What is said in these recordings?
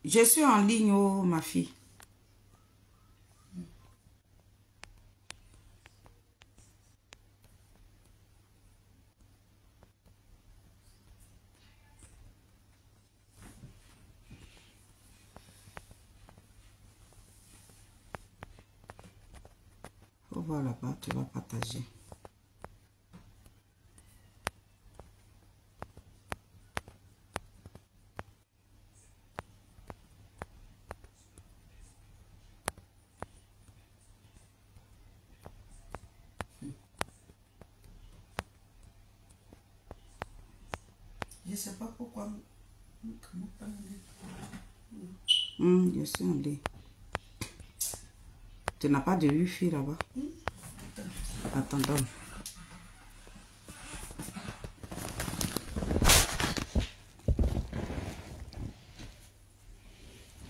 Je suis en ligne, oh, ma fille. Faut voir là-bas, tu vas partager. Je sais pas pourquoi. Je suis en ligne. Tu n'as pas de wifi là-bas? Attends, donne.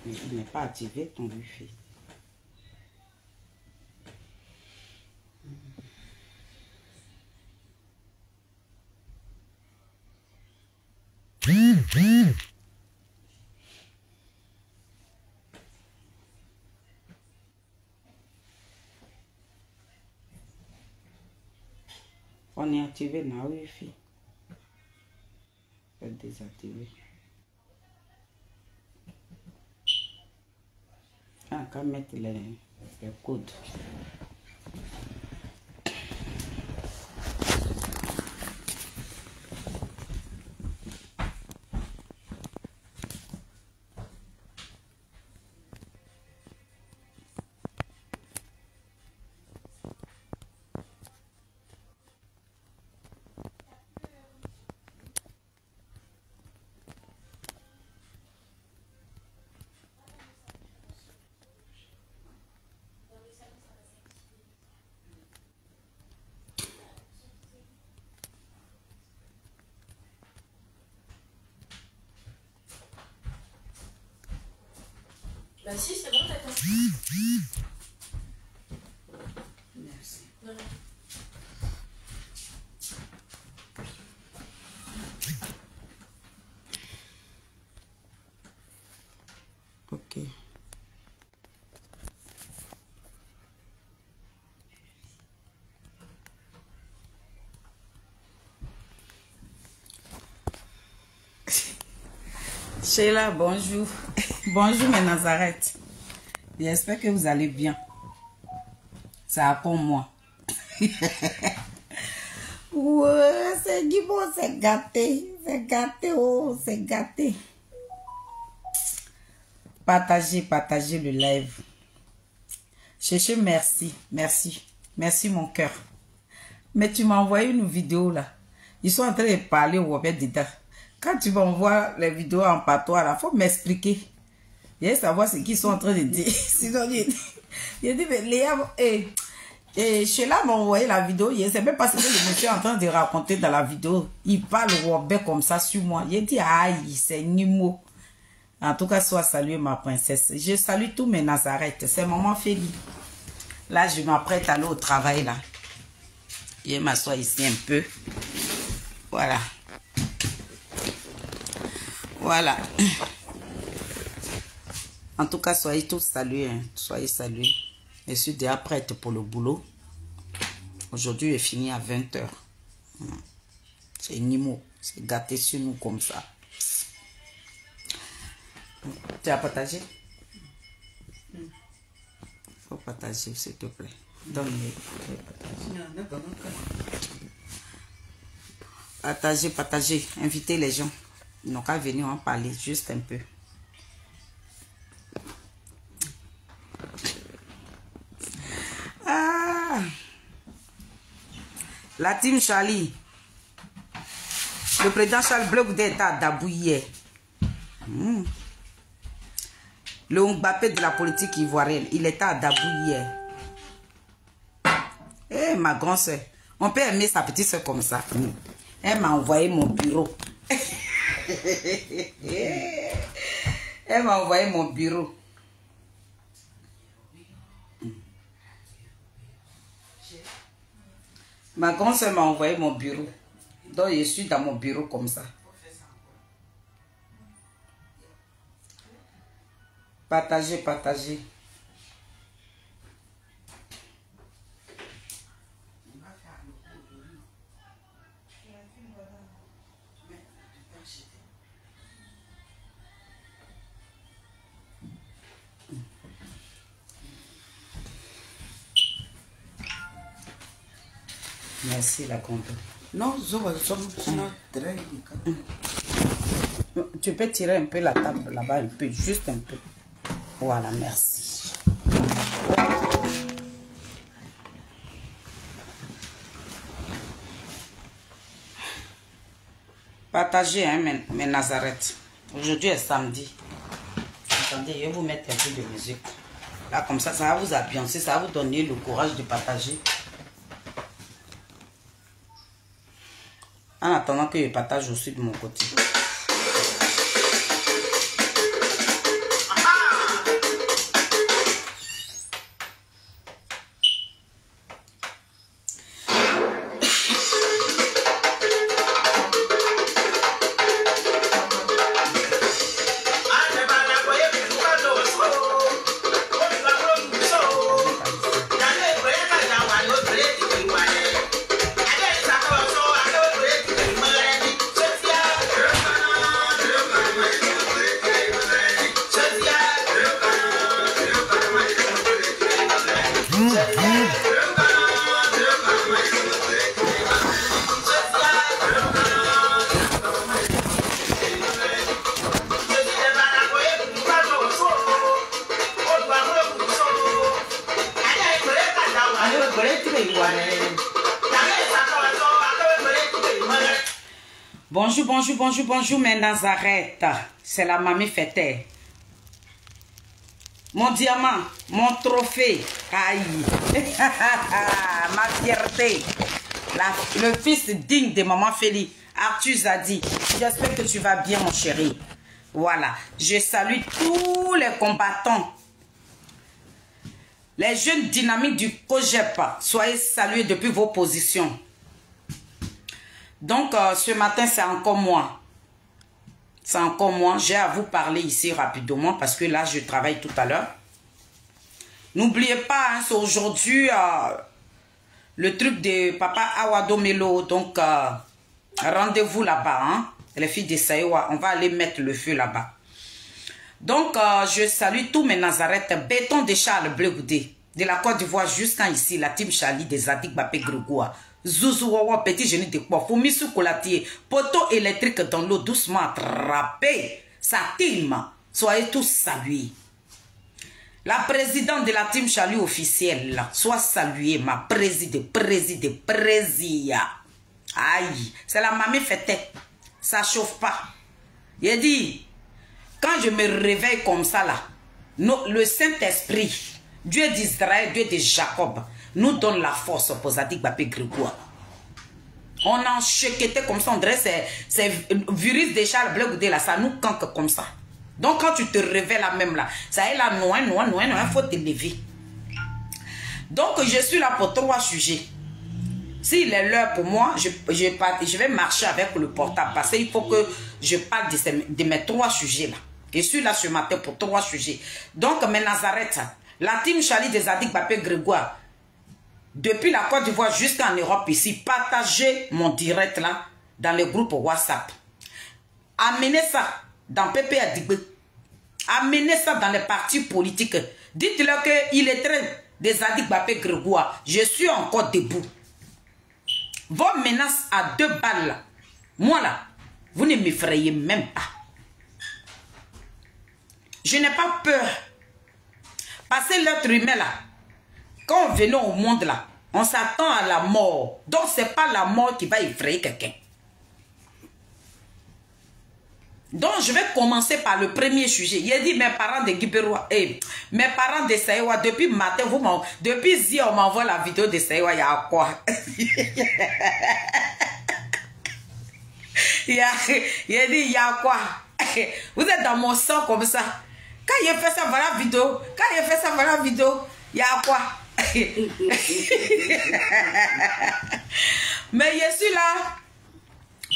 Il n'est pas activé ton wifi. On est activé dans le wifi. C'est désactivé. On va mettre les codes. Bah si, c'est bon, d'accord. Merci. Voilà. Ok. Sheila, bonjour. Bonjour mes Nazareth. J'espère que vous allez bien. Ça comme moi. Ouais, c'est du bon, c'est gâté. C'est gâté, oh, c'est gâté. Partagez le live. Cherchez, merci, merci. Merci mon cœur. Mais tu m'as envoyé une vidéo là. Ils sont en train de parler au Robert dedans. Quand tu m'envoies les vidéos en patois là, faut m'expliquer. Je veux savoir ce qu'ils sont en train de dire. Sinon, je dis, mais Léa, Sheila m'a envoyé la vidéo. Je ne sais même pas ce que le monsieur est en train de raconter dans la vidéo. Il parle Robert comme ça sur moi. Je dis, aïe, c'est Nimo. En tout cas, sois saluée ma princesse. Je salue tous mes Nazareth. C'est maman Félie. Là, je m'apprête à aller au travail là. Je m'assois ici un peu. Voilà. Voilà. En tout cas, soyez tous salués. Hein. Soyez salués. Je suis déjà prête pour le boulot. Aujourd'hui, est fini à 20h. C'est Nimo. C'est gâté sur nous comme ça. Tu as partagé? Faut partager, s'il te plaît. Donne-le. Partagez. Invitez les gens. Ils n'ont qu'à venir en parler juste un peu. Ah. La team Charlie. Le président Charles Bleu était à Dabou hier. Le Mbappé de la politique ivoirienne, il était à Dabou hier. Eh, ma grande soeur, on peut aimer sa petite soeur comme ça. Elle m'a envoyé mon bureau. Elle m'a envoyé mon bureau. Ma grande soeur m'a envoyé mon bureau. Donc, je suis dans mon bureau comme ça. Partagez, partagez. Merci la grande. Non, tu peux tirer un peu la table là-bas, un peu, juste un peu. Voilà, merci. Partagez, hein, mes Nazareth. Aujourd'hui est samedi. Attendez, je vais vous mettre un peu de musique. Là, comme ça va vous ambiancer, ça va vous donner le courage de partager. En attendant que je partage aussi de mon côté. Bonjour, bonjour, bonjour, bonjour, mes Nazareth. C'est la mamie Fêtée. Mon diamant, mon trophée. Aïe. Ma fierté. Le fils digne de maman Félie. Arthur Zadi. J'espère que tu vas bien, mon chéri. Voilà. Je salue tous les combattants. Les jeunes dynamiques du COGEP. Soyez salués depuis vos positions. Donc, ce matin, c'est encore moi. C'est encore moi. J'ai à vous parler ici rapidement parce que là, je travaille tout à l'heure. N'oubliez pas, hein, c'est aujourd'hui le truc de Papa Awado Melo. Donc, rendez-vous là-bas. Hein, les filles de Saïwa, on va aller mettre le feu là-bas. Donc, je salue tous mes Nazareth. Béton de Charles Bleu-Goudé. De la Côte d'Ivoire jusqu'à ici, la team Charlie des Adik Bapé Grégoire. Zouzou Wawa, petit génie de quoi. Foumisu Kolatier. Poteau électrique dans l'eau doucement attrapé. Sa team. Soyez tous salués. La présidente de la team Charlie officielle. Soit saluée, ma présidente. Aïe. C'est la mamie Fêtée. Ça chauffe pas. Il dit, quand je me réveille comme ça là, le Saint-Esprit, Dieu d'Israël, Dieu de Jacob, nous donne la force pour Zadik Bapé Grégoire. On a enchequeté comme ça, on dirait c'est virus de Charles Bleu-Goudé là, ça nous canque comme ça. Donc quand tu te réveilles là même là, ça est là, noin, il faut te lever. Donc je suis là pour 3 sujets. S'il est l'heure pour moi, je vais marcher avec le portable parce qu'il faut que je parle de mes 3 sujets là. Je suis là ce matin pour 3 sujets. Donc mes Nazareth, la team Charlie des Adik Bapé Grégoire, depuis la Côte d'Ivoire jusqu'en Europe ici, partagez mon direct là dans les groupes WhatsApp. Amenez ça dans PP Adigbe. Amenez ça dans les partis politiques. Dites-leur qu'il est très des Adik Bapé Grégoire. Je suis encore debout. Vos menaces à 2 balles là, moi là, vous ne m'effrayez même pas. Je n'ai pas peur. Parce que l'être humain là, quand on venait au monde là, on s'attend à la mort. Donc ce n'est pas la mort qui va effrayer quelqu'un. Donc je vais commencer par le premier sujet. Il a dit mes parents de Guibérois, mes parents de Saïwa, depuis matin, depuis hier on m'envoie la vidéo de Saïwa, il y a quoi? Il a dit il y a quoi? Vous êtes dans mon sang comme ça. Quand il fait ça, voilà la vidéo. Quand il fait ça, voilà la vidéo. Il y a quoi? Mais je suis là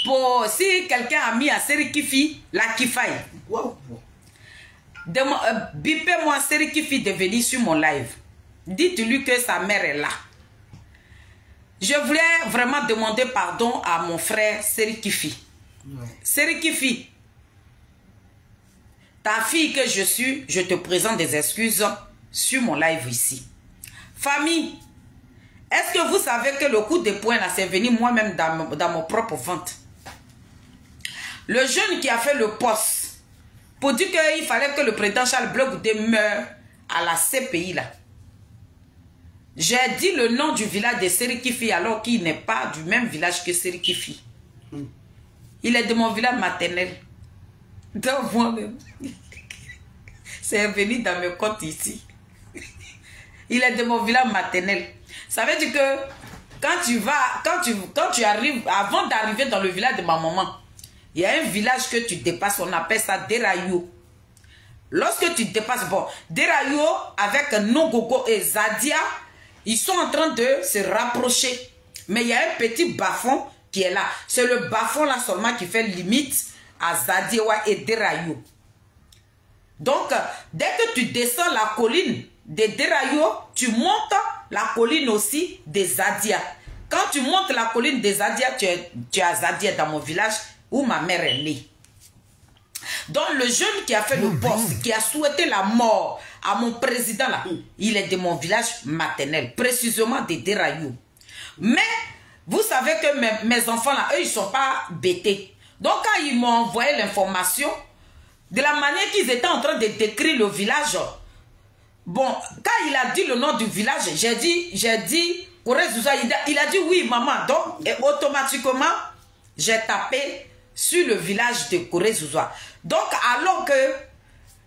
pour si quelqu'un a mis à série Kifi, la Kifaï. bipez-moi Serikifi de venir sur mon live. Dites-lui que sa mère est là. Je voulais vraiment demander pardon à mon frère Serikifi. Ouais. Serikifi, ta fille que je suis, je te présente des excuses sur mon live ici. Famille, est-ce que vous savez que le coup de poing là, c'est venu moi-même dans mon propre ventre? Le jeune qui a fait le poste pour dire qu'il fallait que le président Charles Blé Goudé meure à la CPI là. J'ai dit le nom du village de Serikifi alors qu'il n'est pas du même village que Serikifi. Il est de mon village maternel. Donc moi-même, c'est venu dans mes côtes ici. Il est de mon village maternel. Ça veut dire que quand tu arrives, avant d'arriver dans le village de ma maman, il y a un village que tu dépasses, on appelle ça Derayo. Lorsque tu dépasses, bon, Derayo avec Nogogo et Zadia, ils sont en train de se rapprocher. Mais il y a un petit bas-fond qui est là. C'est le bas-fond là seulement qui fait limite à Zadiawa et Derayo. Donc, dès que tu descends la colline de Derayo, tu montes la colline aussi de Zadia. Quand tu montes la colline de Zadia, tu as Zadia dans mon village où ma mère est née. Donc, le jeune qui a fait le poste, qui a souhaité la mort à mon président là, il est de mon village maternel, précisément de Derayo. Mais, vous savez que mes enfants là, eux, ils ne sont pas bêtés. Donc, quand ils m'ont envoyé l'information, de la manière qu'ils étaient en train de décrire le village, bon, quand il a dit le nom du village, j'ai dit, il a dit oui, maman. Donc, et automatiquement, j'ai tapé sur le village de Corée-Zouzoua. Donc, alors que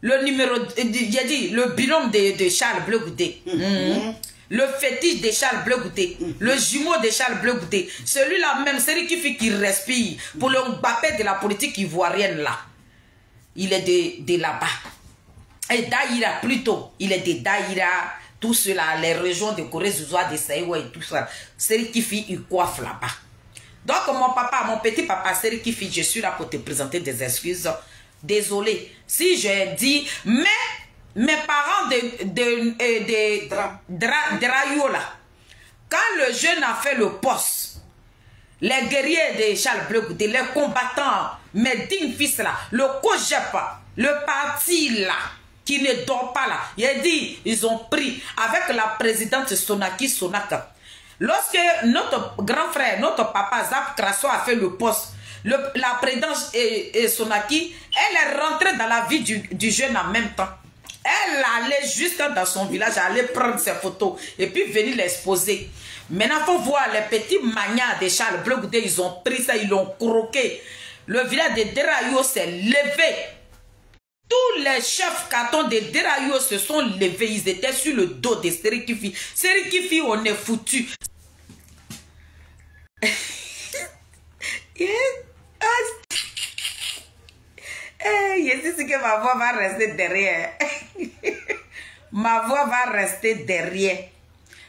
le numéro, j'ai dit, le binôme de Charles Blé Goudé, le fétiche de Charles Blé Goudé, le jumeau de Charles Blé Goudé, celui-là même, Serikifi qui respire pour le Mbappé de la politique ivoirienne là. Il est de là-bas. Et Daïra plutôt, il est de Daïra, tout cela, les régions de Corée-Zouzoua, de Saïwa et tout ça. Serikifi, il coiffe là-bas. Donc mon papa, mon petit papa Serikifi, je suis là pour te présenter des excuses. Désolé si j'ai dit, mais mes parents de Derayo là, quand le jeune a fait le poste, les guerriers de Charles Blé Goudé, les combattants, mes dignes fils là, le COJEP, le parti là, qui ne dort pas là, il a dit, ils ont pris avec la présidente Sonaki Sonaka. Lorsque notre grand frère, notre papa Zap Krasso a fait le poste, la présidente Sonaki, elle est rentrée dans la vie du jeune en même temps. Elle allait juste dans son village, aller prendre ses photos et puis venir l'exposer. Maintenant, il faut voir les petits manias de Charles Blé Goudé, ils ont pris ça, ils l'ont croqué. Le village de Derayo s'est levé. Tous les chefs cartons de Derayo se sont levés. Ils étaient sur le dos de Serikifi. Serikifi, on est foutu. Je sais que ma voix va rester derrière. Ma voix va rester derrière.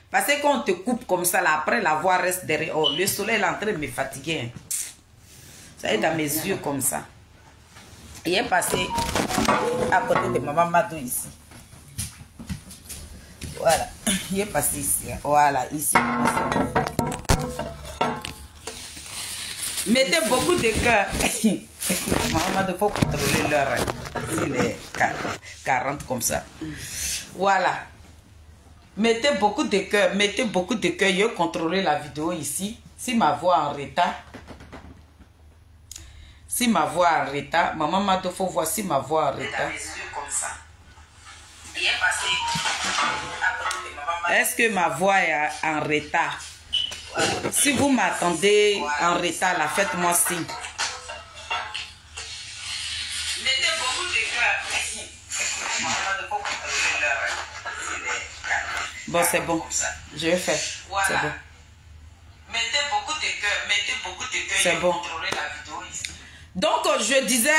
Parce que quand on te coupe comme ça, là, après la voix reste derrière. Oh, le soleil est en train de me fatiguer. Ça est dans mes yeux comme ça. Il est passé à côté de maman Madou ici. Voilà. Il est passé ici. Voilà, ici. Mettez beaucoup de cœur. Maman Madou, il faut contrôler l'heure. Il est 40 comme ça. Voilà. Mettez beaucoup de cœur. Mettez beaucoup de cœur. Je vais contrôler la vidéo ici. Si ma voix en retard. Si ma voix en retard, maman Madou, faut voir si ma voix en retard. Est-ce que ma voix est en retard? Si vous m'attendez en retard, là, faites-moi signe. Mettez beaucoup de cœur. Bon, c'est bon. Je vais faire. C'est bon. Mettez beaucoup de cœur. Mettez beaucoup de cœur. C'est bon. Donc, je disais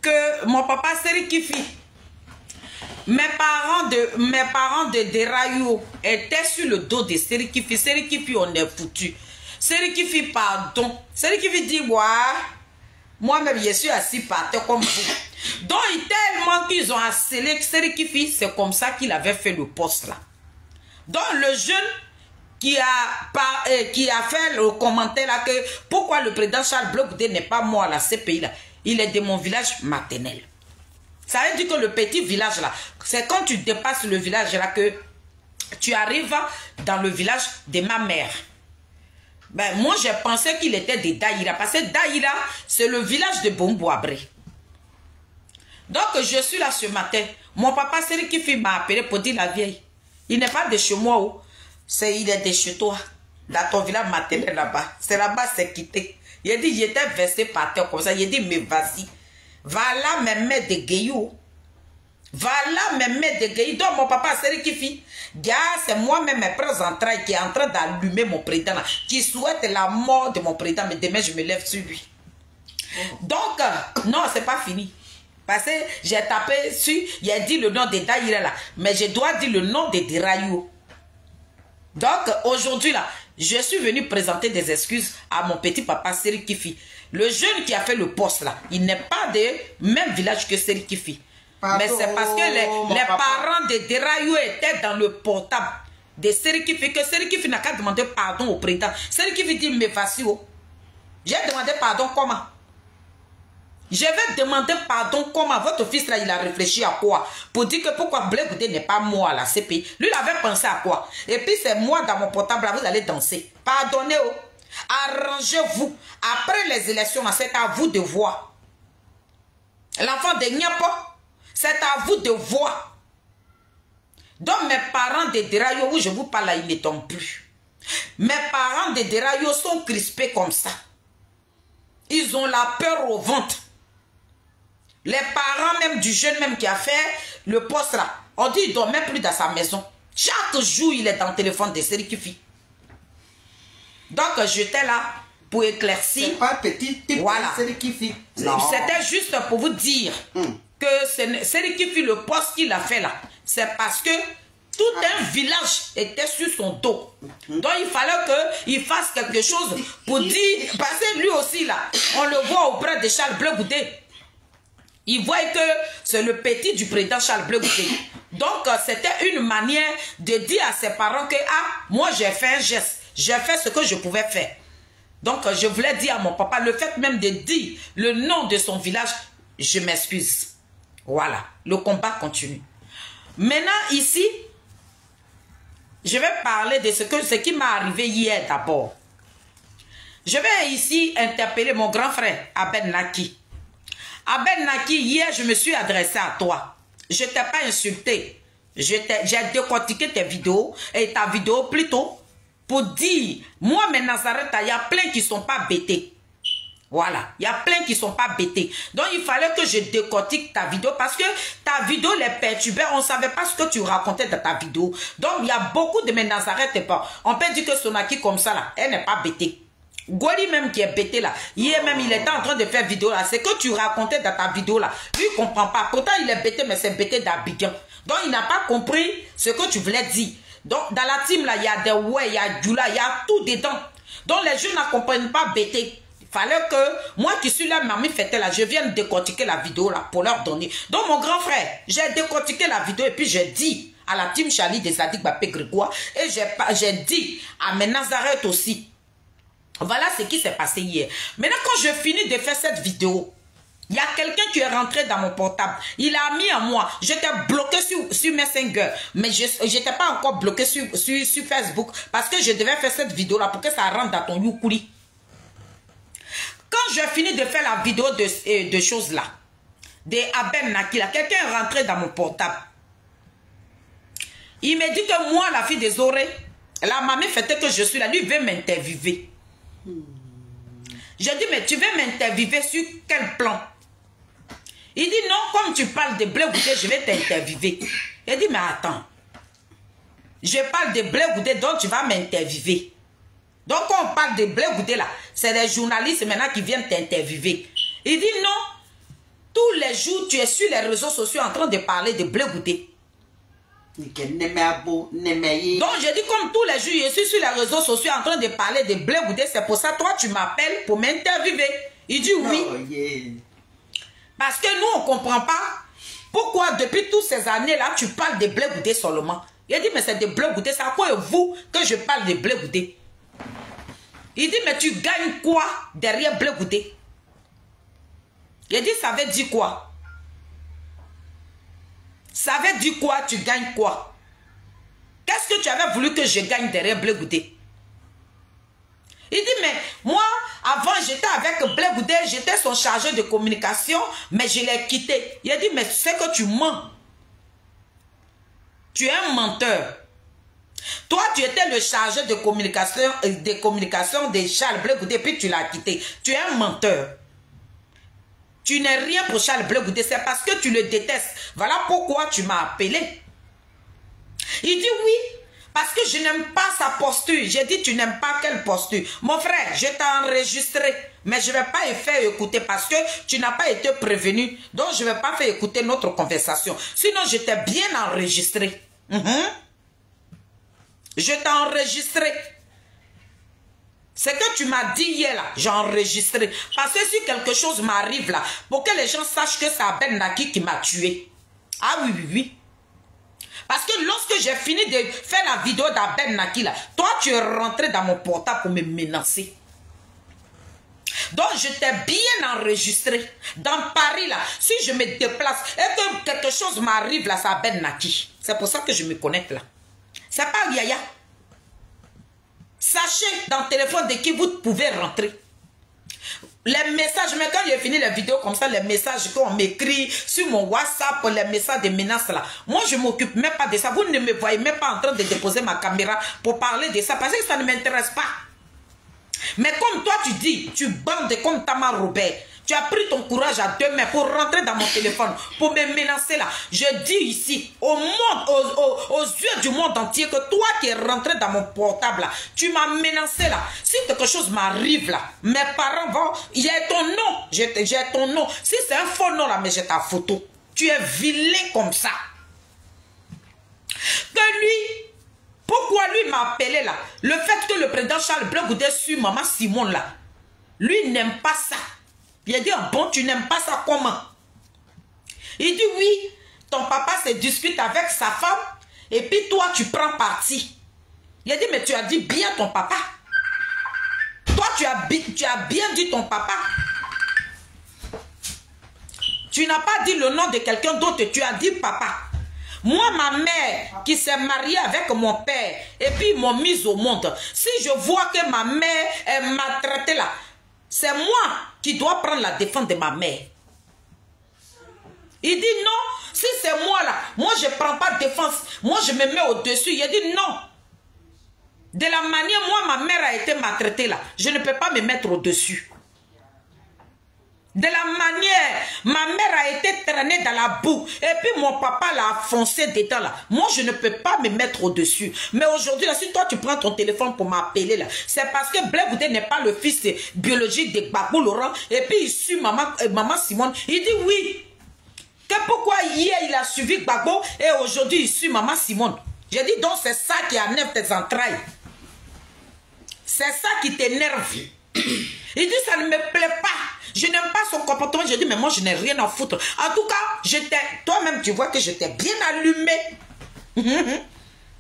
que mon papa Serikifi, mes parents de Derayo étaient sur le dos de Serikifi. Serikifi, on est foutu. Serikifi, pardon. Serikifi dit, ouais, moi-même, je suis assis par terre comme vous. Donc, tellement qu'ils ont accéléré Serikifi, c'est comme ça qu'il avait fait le poste là. Donc, le jeune qui a fait le commentaire là que pourquoi le président Charles Blé Goudé n'est pas mort à la CPI là, il est de mon village maternel. Ça veut dire que le petit village là, c'est quand tu dépasses le village là que tu arrives dans le village de ma mère. Ben, moi, j'ai pensé qu'il était de Daïra. Parce que Daïra, c'est le village de Bombouabré. Donc, je suis là ce matin. Mon papa Serikifi m'a appelé pour dire la vieille. Il n'est pas de chez moi. Oh. Il est de chez toi. Dans ton village maternel là-bas. C'est là-bas, c'est quitté. Il a dit, j'étais versé par terre comme ça. Il a dit, mais vas-y. Va là, me mettre des gueillots. Va là, me mettre des gueillots. Donc, mon papa Serikifi, c'est moi-même, mes frères en train, qui est en train d'allumer mon président, là, qui souhaite la mort de mon président, mais demain, je me lève sur lui. Donc, non, c'est pas fini. Parce que j'ai tapé sur, il a dit le nom de Daïra là, mais je dois dire le nom de Dirayo. Donc, aujourd'hui là, je suis venu présenter des excuses à mon petit papa Serikifi. Le jeune qui a fait le poste là, il n'est pas de même village que Serikifi. Mais c'est parce que les parents de Dirayo étaient dans le portable de Serikifi que Serikifi n'a qu'à demander pardon au président. Serikifi dit, mais voici, oh. J'ai demandé pardon comment? Je vais demander pardon comment votre fils là, il a réfléchi à quoi? Pour dire que pourquoi Blé Goudé n'est pas moi à la CPI. Lui, il avait pensé à quoi? Et puis c'est moi dans mon portable, là, vous allez danser. Pardonnez, oh. Arrangez-vous. Après les élections, c'est à vous de voir. L'enfant de Niapo, c'est à vous de voir. Donc mes parents de Dirayo, où je vous parle là, ils ne tombent plus. Mes parents de Dirayo sont crispés comme ça. Ils ont la peur au ventre. Les parents même du jeune même qui a fait le poste là, on dit qu'il ne dort même plus dans sa maison. Chaque jour, il est dans le téléphone de Serikifi. Donc, j'étais là pour éclaircir. C'est pas petit type voilà. de Serikifi. C'était juste pour vous dire que Serikifi, le poste qu'il a fait là, c'est parce que tout un village était sur son dos. Donc, il fallait qu'il fasse quelque chose pour dire, parce que lui aussi là, on le voit auprès de Charles Blé Goudé. Il voit que c'est le petit du président Charles Blé Goudé. Donc, c'était une manière de dire à ses parents que, ah, moi j'ai fait un geste. J'ai fait ce que je pouvais faire. Donc, je voulais dire à mon papa, le fait même de dire le nom de son village, je m'excuse. Voilà, le combat continue. Maintenant, ici, je vais parler de ce qui m'est arrivé hier d'abord. Je vais ici interpeller mon grand frère, Abed Naki. Abed Naki, hier, je me suis adressé à toi. Je ne t'ai pas insulté. J'ai décortiqué tes vidéos, et ta vidéo plutôt, pour dire, moi, mes Nazareth, il y a plein qui ne sont pas bêtés. Voilà, il y a plein qui ne sont pas bêtés. Donc, il fallait que je décortique ta vidéo parce que ta vidéo les perturbait. On ne savait pas ce que tu racontais dans ta vidéo. Donc, il y a beaucoup de mes Nazareth. On peut dire que Sonaki comme ça, là, elle n'est pas bêtée. Goli même qui est bêté là, hier même il était en train de faire vidéo là, c'est que tu racontais dans ta vidéo là, lui il ne comprend pas, pourtant il est bêté mais c'est bêté d'Abidjan, donc il n'a pas compris ce que tu voulais dire. Donc dans la team là, il y a des ouais, il y a Djoula, il y a tout dedans, donc les jeunes ne comprennent pas bêté. Il fallait que moi qui suis là, mamie fêtait là, je vienne décortiquer la vidéo là pour leur donner. Donc mon grand frère, j'ai décortiqué la vidéo et puis j'ai dit à la team Charlie des Zadig Bapé Grégoire et j'ai dit à mes Nazareth aussi. Voilà ce qui s'est passé hier. Maintenant, quand je finis de faire cette vidéo, il y a quelqu'un qui est rentré dans mon portable. Il a mis à moi. J'étais bloqué sur Messenger. Mais je n'étais pas encore bloqué sur Facebook. Parce que je devais faire cette vidéo-là pour que ça rentre dans ton Yukuri. Quand j'ai fini de faire la vidéo de choses-là, de Abed Naki, quelqu'un est rentré dans mon portable. Il me dit que moi, la fille des oreilles, la mamie fêtait que je suis là. Lui veut m'interviewer. J'ai dit, mais tu veux m'interviewer sur quel plan? Il dit, non, comme tu parles de Blé Goudé, je vais t'interviewer. Il dit, mais attends. Je parle de Blé Goudé, donc tu vas m'interviewer. Donc, quand on parle de Blé Goudé, là, c'est les journalistes maintenant qui viennent t'interviewer. Il dit, non, tous les jours, tu es sur les réseaux sociaux en train de parler de Blé Goudé. Donc, je dis comme tous les jours, je suis sur les réseaux sociaux en train de parler de Blé Goudé. C'est pour ça, toi, tu m'appelles pour m'interviewer. Il dit oui. Oh, yeah. Parce que nous, on ne comprend pas pourquoi depuis toutes ces années-là, tu parles de blé goûté seulement. Il a dit, mais c'est de blé goûté, c'est à quoi vous que je parle de blé goûté? Il dit, mais tu gagnes quoi derrière blé goûté? Il a dit, ça veut dire quoi? Ça veut dire quoi, tu gagnes quoi? Qu'est-ce que tu avais voulu que je gagne derrière blé goûté? Il dit, mais moi, avant, j'étais avec Blé Goudé, j'étais son chargé de communication, mais je l'ai quitté. Il a dit, mais tu sais que tu mens. Tu es un menteur. Toi, tu étais le chargé de communication de Charles Blé Goudé, puis tu l'as quitté. Tu es un menteur. Tu n'es rien pour Charles Blé Goudé, c'est parce que tu le détestes. Voilà pourquoi tu m'as appelé. Il dit oui. Parce que je n'aime pas sa posture. J'ai dit, tu n'aimes pas quelle posture? Mon frère, je t'ai enregistré. Mais je ne vais pas faire écouter parce que tu n'as pas été prévenu. Donc, je ne vais pas faire écouter notre conversation. Sinon, je t'ai bien enregistré. Je t'ai enregistré. Ce que tu m'as dit hier, là, j'ai enregistré. Parce que si quelque chose m'arrive là, pour que les gens sachent que c'est Ben Naki qui m'a tué. Ah oui, oui, oui. Parce que lorsque j'ai fini de faire la vidéo d'Aben Naki, là, toi, tu es rentré dans mon portable pour me menacer. Donc, je t'ai bien enregistré. Dans Paris, là, si je me déplace et que quelque chose m'arrive, là, c'est Aben Naki. C'est pour ça que je me connecte, là. C'est pas Yaya. Sachez dans le téléphone de qui vous pouvez rentrer. Les messages, mais quand j'ai fini les vidéos comme ça, les messages qu'on m'écrit sur mon WhatsApp, les messages de menaces là, moi je ne m'occupe même pas de ça. Vous ne me voyez même pas en train de déposer ma caméra pour parler de ça parce que ça ne m'intéresse pas. Mais comme toi tu dis, tu bandes comme Tamar Robert. Tu as pris ton courage à 2 mains pour rentrer dans mon téléphone, pour me menacer là. Je dis ici, au monde, aux yeux du monde entier, que toi qui es rentré dans mon portable là, tu m'as menacé là. Si quelque chose m'arrive là, mes parents vont, j'ai ton nom, j'ai ton nom. Si c'est un faux nom là, mais j'ai ta photo. Tu es vilain comme ça. Que lui, pourquoi lui m'a appelé là? Le fait que le président Charles Blé Goudé sur maman Simon là, lui n'aime pas ça. Il a dit, ah bon, tu n'aimes pas ça comment? Il dit, oui, ton papa se dispute avec sa femme et puis toi, tu prends parti. Il a dit, mais tu as dit bien ton papa. Toi, tu as bien dit ton papa. Tu n'as pas dit le nom de quelqu'un d'autre, tu as dit papa. Moi, ma mère qui s'est mariée avec mon père et puis ils m'ont mise au monde. Si je vois que ma mère m'a traité là, c'est moi qui dois prendre la défense de ma mère. Il dit non, si c'est moi là, moi je ne prends pas de défense, moi je me mets au-dessus. Il a dit non. De la manière, moi ma mère a été maltraitée là, je ne peux pas me mettre au-dessus. De la manière, ma mère a été traînée dans la boue et puis mon papa l'a foncé dedans là. Moi, je ne peux pas me mettre au-dessus. Mais aujourd'hui, là, si toi, tu prends ton téléphone pour m'appeler là, c'est parce que Blé Goudé n'est pas le fils biologique de Gbagbo Laurent et puis il suit maman Simone. Il dit oui. Que pourquoi hier, il a suivi Gbagbo et aujourd'hui, il suit maman Simone. J'ai dit donc, c'est ça qui énerve tes entrailles. C'est ça qui t'énerve. Il dit ça ne me plaît pas. Je n'aime pas son comportement. Je dis mais moi je n'ai rien à foutre. En tout cas, toi-même tu vois que j'étais bien allumé.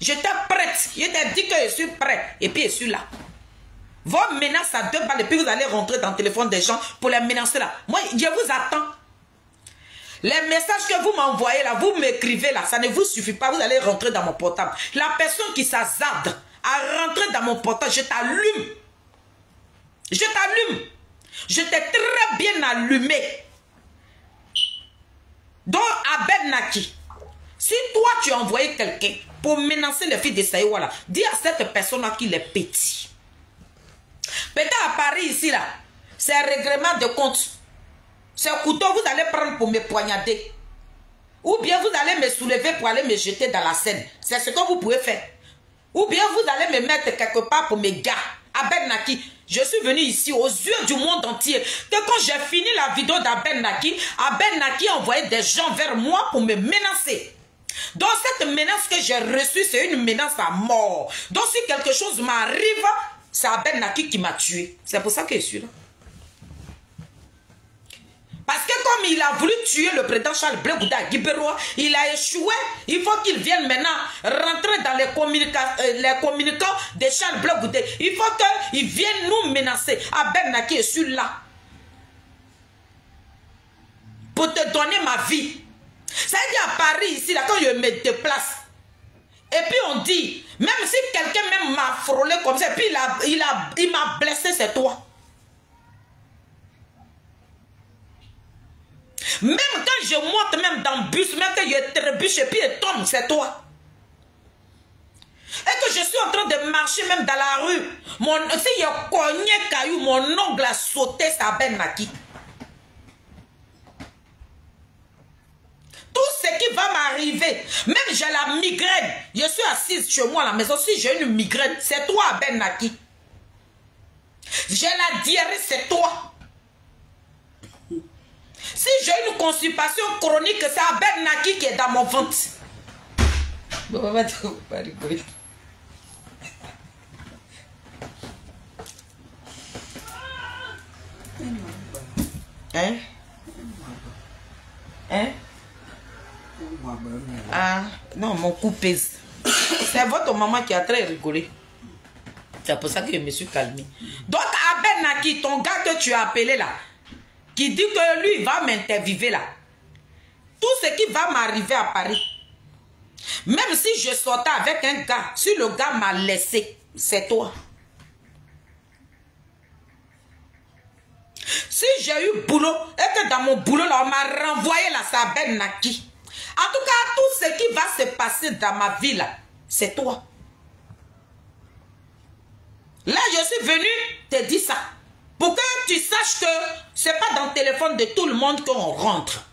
J'étais prête. Je t'ai dit que je suis prêt. Et puis je suis là. Vos menaces à 2 balles et puis vous allez rentrer dans le téléphone des gens pour les menacer là. Moi je vous attends. Les messages que vous m'envoyez là, vous m'écrivez là, ça ne vous suffit pas. Vous allez rentrer dans mon portable. La personne qui s'hasarde à rentrer dans mon portable, je t'allume. Je t'allume. Je t'ai très bien allumé. Donc, Aben Naki, si toi tu as envoyé quelqu'un pour menacer les filles de Saïwala, dis à cette personne-là qu'il est petit. Peut-être à Paris, ici, là, c'est un règlement de compte. C'est un couteau, vous allez prendre pour me poignarder. Ou bien vous allez me soulever pour aller me jeter dans la Seine. C'est ce que vous pouvez faire. Ou bien vous allez me mettre quelque part pour me gars. Aben Naki, je suis venu ici aux yeux du monde entier. Que quand j'ai fini la vidéo d'Aben Naki a envoyé des gens vers moi pour me menacer. Donc cette menace que j'ai reçue, c'est une menace à mort. Donc si quelque chose m'arrive, c'est Aben Naki qui m'a tué. C'est pour ça que je suis là. Parce que Comme il a voulu tuer le président Charles Blé Goudé à Guibérois, il a échoué. Il faut qu'il vienne maintenant rentrer dans les communicants de Charles Blé Goudé. Il faut qu'il vienne nous menacer. Abel Naki est sur là. Pour te donner ma vie. Ça dit à Paris, ici, là, quand je me déplace. Et puis on dit, même si quelqu'un même m'a frôlé comme ça, et puis il m'a blessé, c'est toi. Même quand je monte même dans le bus, même quand je trébuche et puis je tombe, c'est toi. Et que je suis en train de marcher même dans la rue, si je cogné caillou, mon ongle a sauté sa belle Naki. Tout ce qui va m'arriver, même j'ai la migraine, je suis assise chez moi à la maison, si j'ai une migraine, c'est toi Ben Naki. J'ai la diarrhée, c'est toi. Si j'ai une constipation chronique, c'est Abel Naki qui est dans mon ventre. Bon, on va pas rigoler. Hein? Hein? Ah, non, mon cou pèse. C'est votre maman qui a très rigolé. C'est pour ça que je me suis calmé. Donc, Abel Naki, ton gars que tu as appelé là, qui dit que lui va m'interviewer là. Tout ce qui va m'arriver à Paris, même si je sortais avec un gars, si le gars m'a laissé, c'est toi. Si j'ai eu boulot, et que dans mon boulot là, on m'a renvoyé là, ça Ben Naki. En tout cas, tout ce qui va se passer dans ma vie là, c'est toi. Là, je suis venu te dire ça. Pour que tu saches que ce n'est pas dans le téléphone de tout le monde qu'on rentre.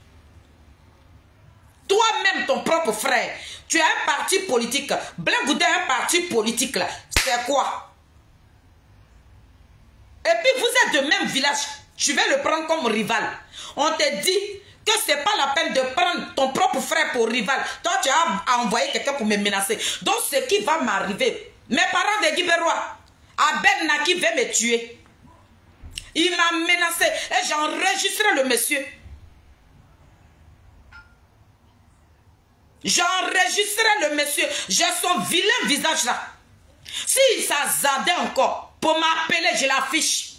Toi-même, ton propre frère, tu as un parti politique. Blé Goudé a un parti politique là. C'est quoi? Et puis vous êtes de même village. Tu vas le prendre comme rival. On te dit que ce n'est pas la peine de prendre ton propre frère pour rival. Toi, tu as envoyé quelqu'un pour me menacer. Donc, ce qui va m'arriver, mes parents de Guibérois, Abel Naki veut me tuer. Il m'a menacé et j'ai enregistré le monsieur. J'ai enregistré le monsieur. J'ai son vilain visage là. S'il s'azardait encore pour m'appeler, je l'affiche.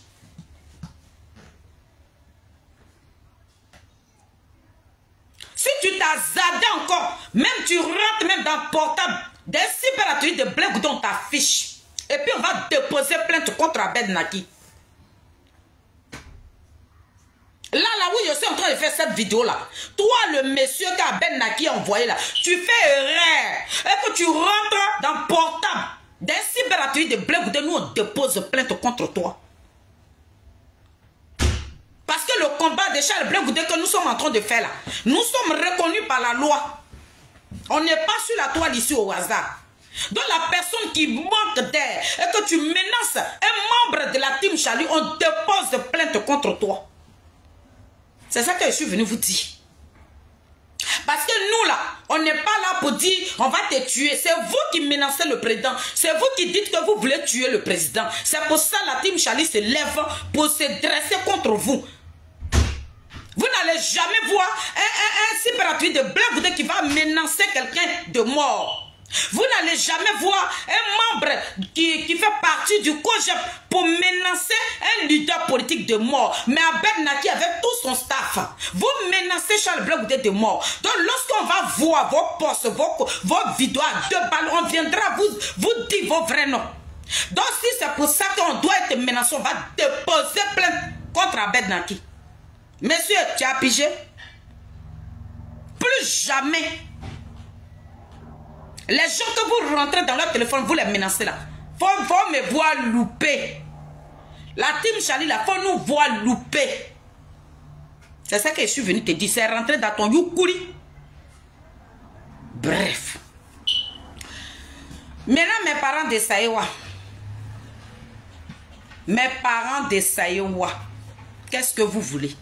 Si tu t'azardais encore, même tu rentres même dans le portable des cyberateliers de Blé Goudé, on t'affiche. Et puis on va déposer plainte contre Abel Naki. Là où je suis en train de faire cette vidéo là, toi le monsieur qu'Abel Naki a envoyé là, tu fais erreur. Et que tu rentres dans le portable des cyberateliers de Blé Goudé, nous on dépose plainte contre toi. Parce que le combat de Charles Blé Goudé que nous sommes en train de faire là, nous sommes reconnus par la loi. On n'est pas sur la toile ici au hasard. Donc la personne qui manque d'air et que tu menaces un membre de la team Charlie, on dépose plainte contre toi. C'est ça que je suis venu vous dire. Parce que nous là, on n'est pas là pour dire on va te tuer. C'est vous qui menacez le président. C'est vous qui dites que vous voulez tuer le président. C'est pour ça que la team Charlie se lève pour se dresser contre vous. Vous n'allez jamais voir un cyberatelier de Blé Goudé qui va menacer quelqu'un de mort. Vous n'allez jamais voir un membre qui fait partie du COJEP pour menacer un leader politique de mort. Mais Abel Naki avec tout son staff, vous menacez Charles Blé Goudé de mort. Donc lorsqu'on va voir vos postes, vos vidéos à 2 balles, on viendra vous dire vos vrais noms. Donc si c'est pour ça qu'on doit être menacé, on va déposer plainte contre Abel Naki. Monsieur, tu as pigé? Plus jamais. Les gens que vous rentrez dans leur téléphone, vous les menacez là. Faut me voir louper. La team Charlie là, faut nous voir louper. C'est ça que je suis venu te dire. C'est rentrer dans ton youkuri. Bref. Maintenant, mes parents de Saïwa. Mes parents de Saïwa. Qu'est-ce que vous voulez?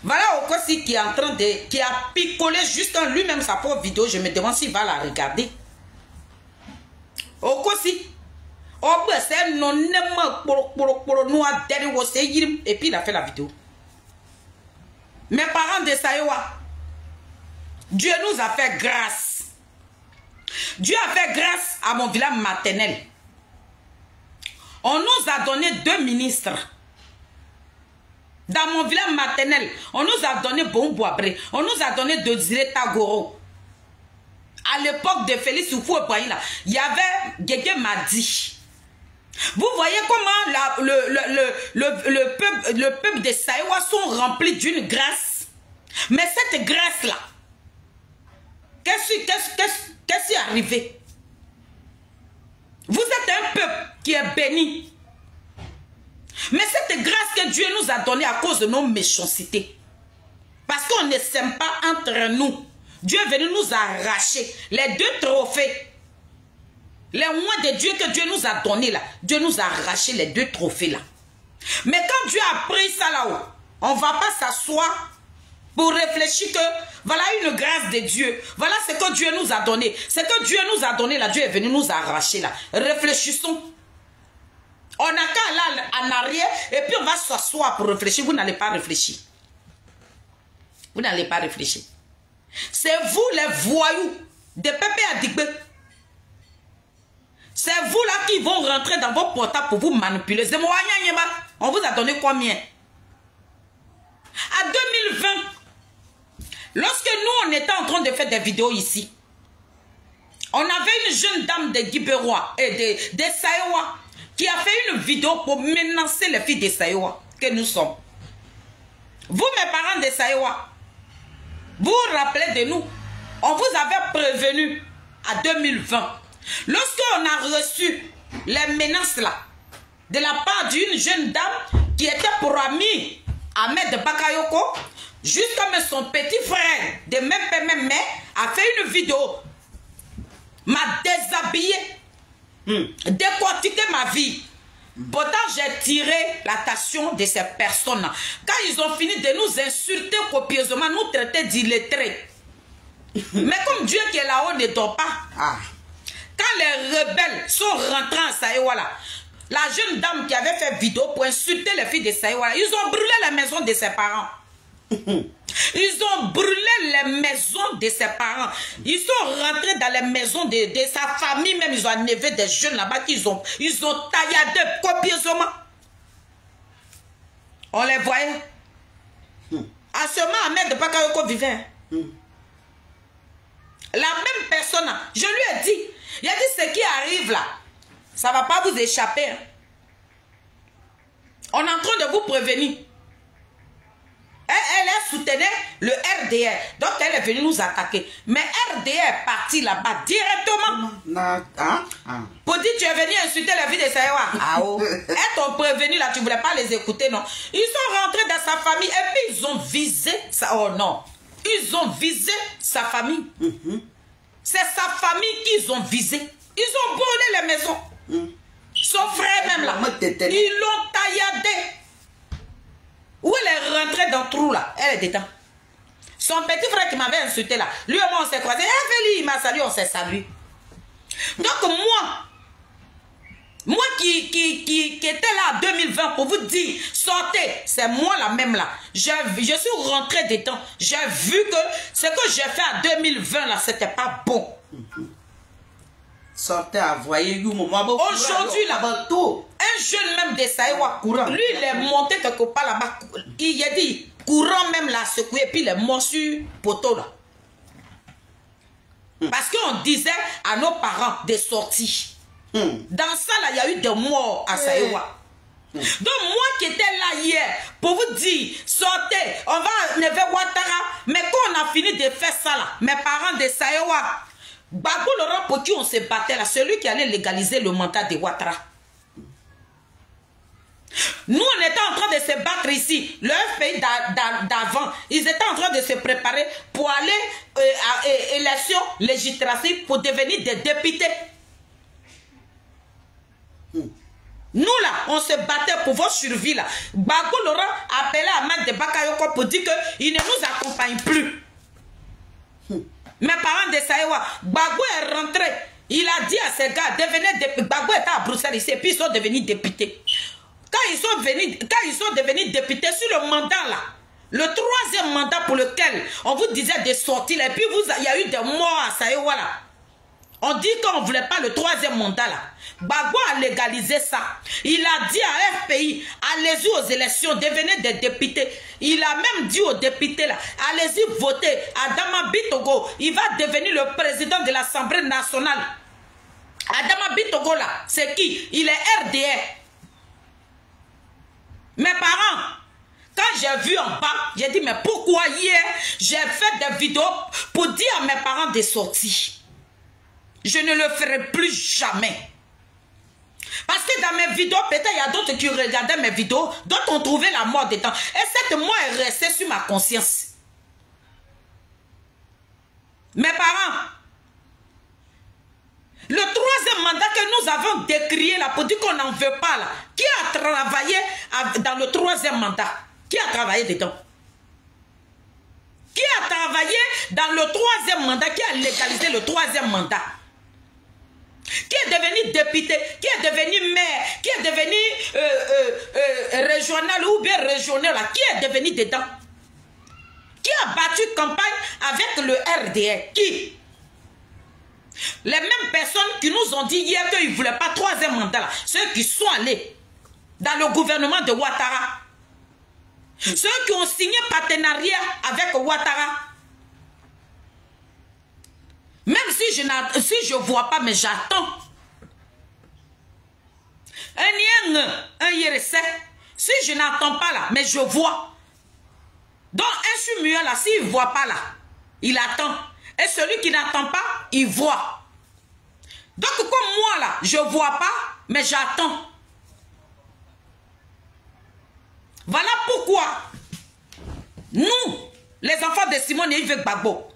Voilà Okosi qui est en train de... qui a picolé juste en lui-même sa propre vidéo. Je me demande s'il va la regarder. Okosi. Et puis il a fait la vidéo. Mes parents de Saïwa, Dieu nous a fait grâce. Dieu a fait grâce à mon village maternel. On nous a donné 2 ministres. Dans mon village maternel, on nous a donné Bombouabré, on nous a donné Désiré Tagoro. À l'époque de Félix Houphouët-Boigny, il y avait Guégué Madi. Vous voyez comment le peuple de Saïwa sont remplis d'une grâce. Mais cette grâce-là, qu'est-ce qui est arrivé? Vous êtes un peuple qui est béni. Mais cette grâce que Dieu nous a donnée à cause de nos méchancetés. Parce qu'on ne s'aime pas entre nous. Dieu est venu nous arracher les 2 trophées. Les mois de Dieu que Dieu nous a donnés là. Dieu nous a arraché les 2 trophées là. Mais quand Dieu a pris ça là-haut, on ne va pas s'asseoir pour réfléchir que voilà une grâce de Dieu. Voilà ce que Dieu nous a donné. Ce que Dieu nous a donné là, Dieu est venu nous arracher là. Réfléchissons. On n'a qu'à aller en arrière et puis on va s'asseoir pour réfléchir. Vous n'allez pas réfléchir. Vous n'allez pas réfléchir. C'est vous les voyous de Pépé Adigbe. C'est vous là qui vont rentrer dans vos portables pour vous manipuler. On vous a donné combien? À 2020, lorsque nous on était en train de faire des vidéos ici, on avait une jeune dame de Guibérois et de Saïwa qui a fait une vidéo pour menacer les filles de Saïwa que nous sommes. Vous, mes parents de Saïwa, vous vous rappelez de nous? On vous avait prévenu à 2020. Lorsqu'on a reçu les menaces là, de la part d'une jeune dame qui était pour ami Ahmed Bakayoko, jusqu'à même son petit frère de même mère a fait une vidéo, m'a déshabillé, décortiqué ma vie. Pourtant, j'ai tiré l'attention de ces personnes. Quand ils ont fini de nous insulter copieusement, nous traiter d'illettrés. Mais comme Dieu qui est là-haut ne dort pas. Quand les rebelles sont rentrés en Saïwa, la jeune dame qui avait fait vidéo pour insulter les filles de Saïwa, ils ont brûlé la maison de ses parents. Ils ont brûlé les maisons de ses parents. Ils sont rentrés dans les maisons de sa famille. Même ils ont enlevé des jeunes là-bas qu'ils ont tailladé copieusement. On les voyait. À ce moment, Ahmed Bakayoko vivait. La même personne, je lui ai dit, il a dit ce qui arrive là, ça ne va pas vous échapper. On est en train de vous prévenir. Elle soutenait le RDR. Donc elle est venue nous attaquer. Mais RDR est parti là-bas directement. Pour dire tu es venu insulter la vie de Saïwa. Elles t'ont prévenu là, tu ne voulais pas les écouter, non. Ils sont rentrés dans sa famille et puis ils ont visé ça. Oh non. Ils ont visé sa famille. C'est sa famille qu'ils ont visé. Ils ont brûlé les maisons. Son frère même là. Ils l'ont tailladé. Où elle est rentrée dans le trou là, elle est dedans. Son petit frère qui m'avait insulté là, lui et moi on s'est croisés. Il m'a salué, on s'est salué. Donc moi qui était là en 2020 pour vous dire, sortez, c'est moi la même là. Je suis rentré dedans. J'ai vu que ce que j'ai fait en 2020 là, c'était pas bon. Sortez à voyer aujourd'hui là, un jeune même de Saïwa, lui il est monté quelque part là-bas, il a dit courant même l'a secoué, puis il est mort sur poteau là. Parce qu'on disait à nos parents de sortir. Dans ça là, il y a eu des morts à Saïwa. Donc moi qui étais là hier, pour vous dire, sortez, on va enlever Ouattara, mais quand on a fini de faire ça là, mes parents de Saïwa, Gbagbo Laurent pour qui on se battait là, celui qui allait légaliser le mandat de Ouattara. Nous, on était en train de se battre ici. Leur pays d'avant, ils étaient en train de se préparer pour aller à élection législative pour devenir des députés. Nous là, on se battait pour votre survie là. Gbagbo Laurent appelait Ahmed Bakayoko pour dire qu'il ne nous accompagne plus. Mes parents de Saïwa, Gbagbo est rentré. Il a dit à ces gars, devenez député. Gbagbo était à Bruxelles ici et puis ils sont devenus députés. Quand ils sont devenus députés sur le mandat là, Le troisième mandat pour lequel on vous disait de sortir, et puis il y a eu des morts, ça y est, voilà. On dit qu'on ne voulait pas le troisième mandat là. Gbagbo a légalisé ça. Il a dit à FPI, allez-y aux élections, devenez des députés. Il a même dit aux députés là, allez-y voter. Adama Bitogo, il va devenir le président de l'Assemblée nationale. Adama Bitogo là, c'est qui? Il est RDR. Mes parents, quand j'ai vu en bas, j'ai dit, mais pourquoi hier, j'ai fait des vidéos pour dire à mes parents de sortir. Je ne le ferai plus jamais. Parce que dans mes vidéos, peut-être il y a d'autres qui regardaient mes vidéos, d'autres ont trouvé la mort dedans. Et cette mort est restée sur ma conscience. Mes parents, le troisième mandat que nous avons décrié là, pour dire qu'on n'en veut pas là, qui a travaillé dans le troisième mandat? Qui a travaillé dedans? Qui a travaillé dans le troisième mandat? Qui a légalisé le troisième mandat? Qui est devenu député, qui est devenu maire, qui est devenu régional ou bien régional, là, qui est devenu dedans? Qui a battu campagne avec le RDR? Qui? Les mêmes personnes qui nous ont dit hier qu'ils ne voulaient pas troisième mandat, là, ceux qui sont allés dans le gouvernement de Ouattara, ceux qui ont signé partenariat avec Ouattara. Même si je ne vois pas, mais j'attends. Un yéressé, si je n'attends pas là, mais je vois. Donc un chumueur là, s'il ne voit pas là, il attend. Et celui qui n'attend pas, il voit. Donc comme moi là, je ne vois pas, mais j'attends. Voilà pourquoi nous, les enfants de Simone et Yves Gbagbo,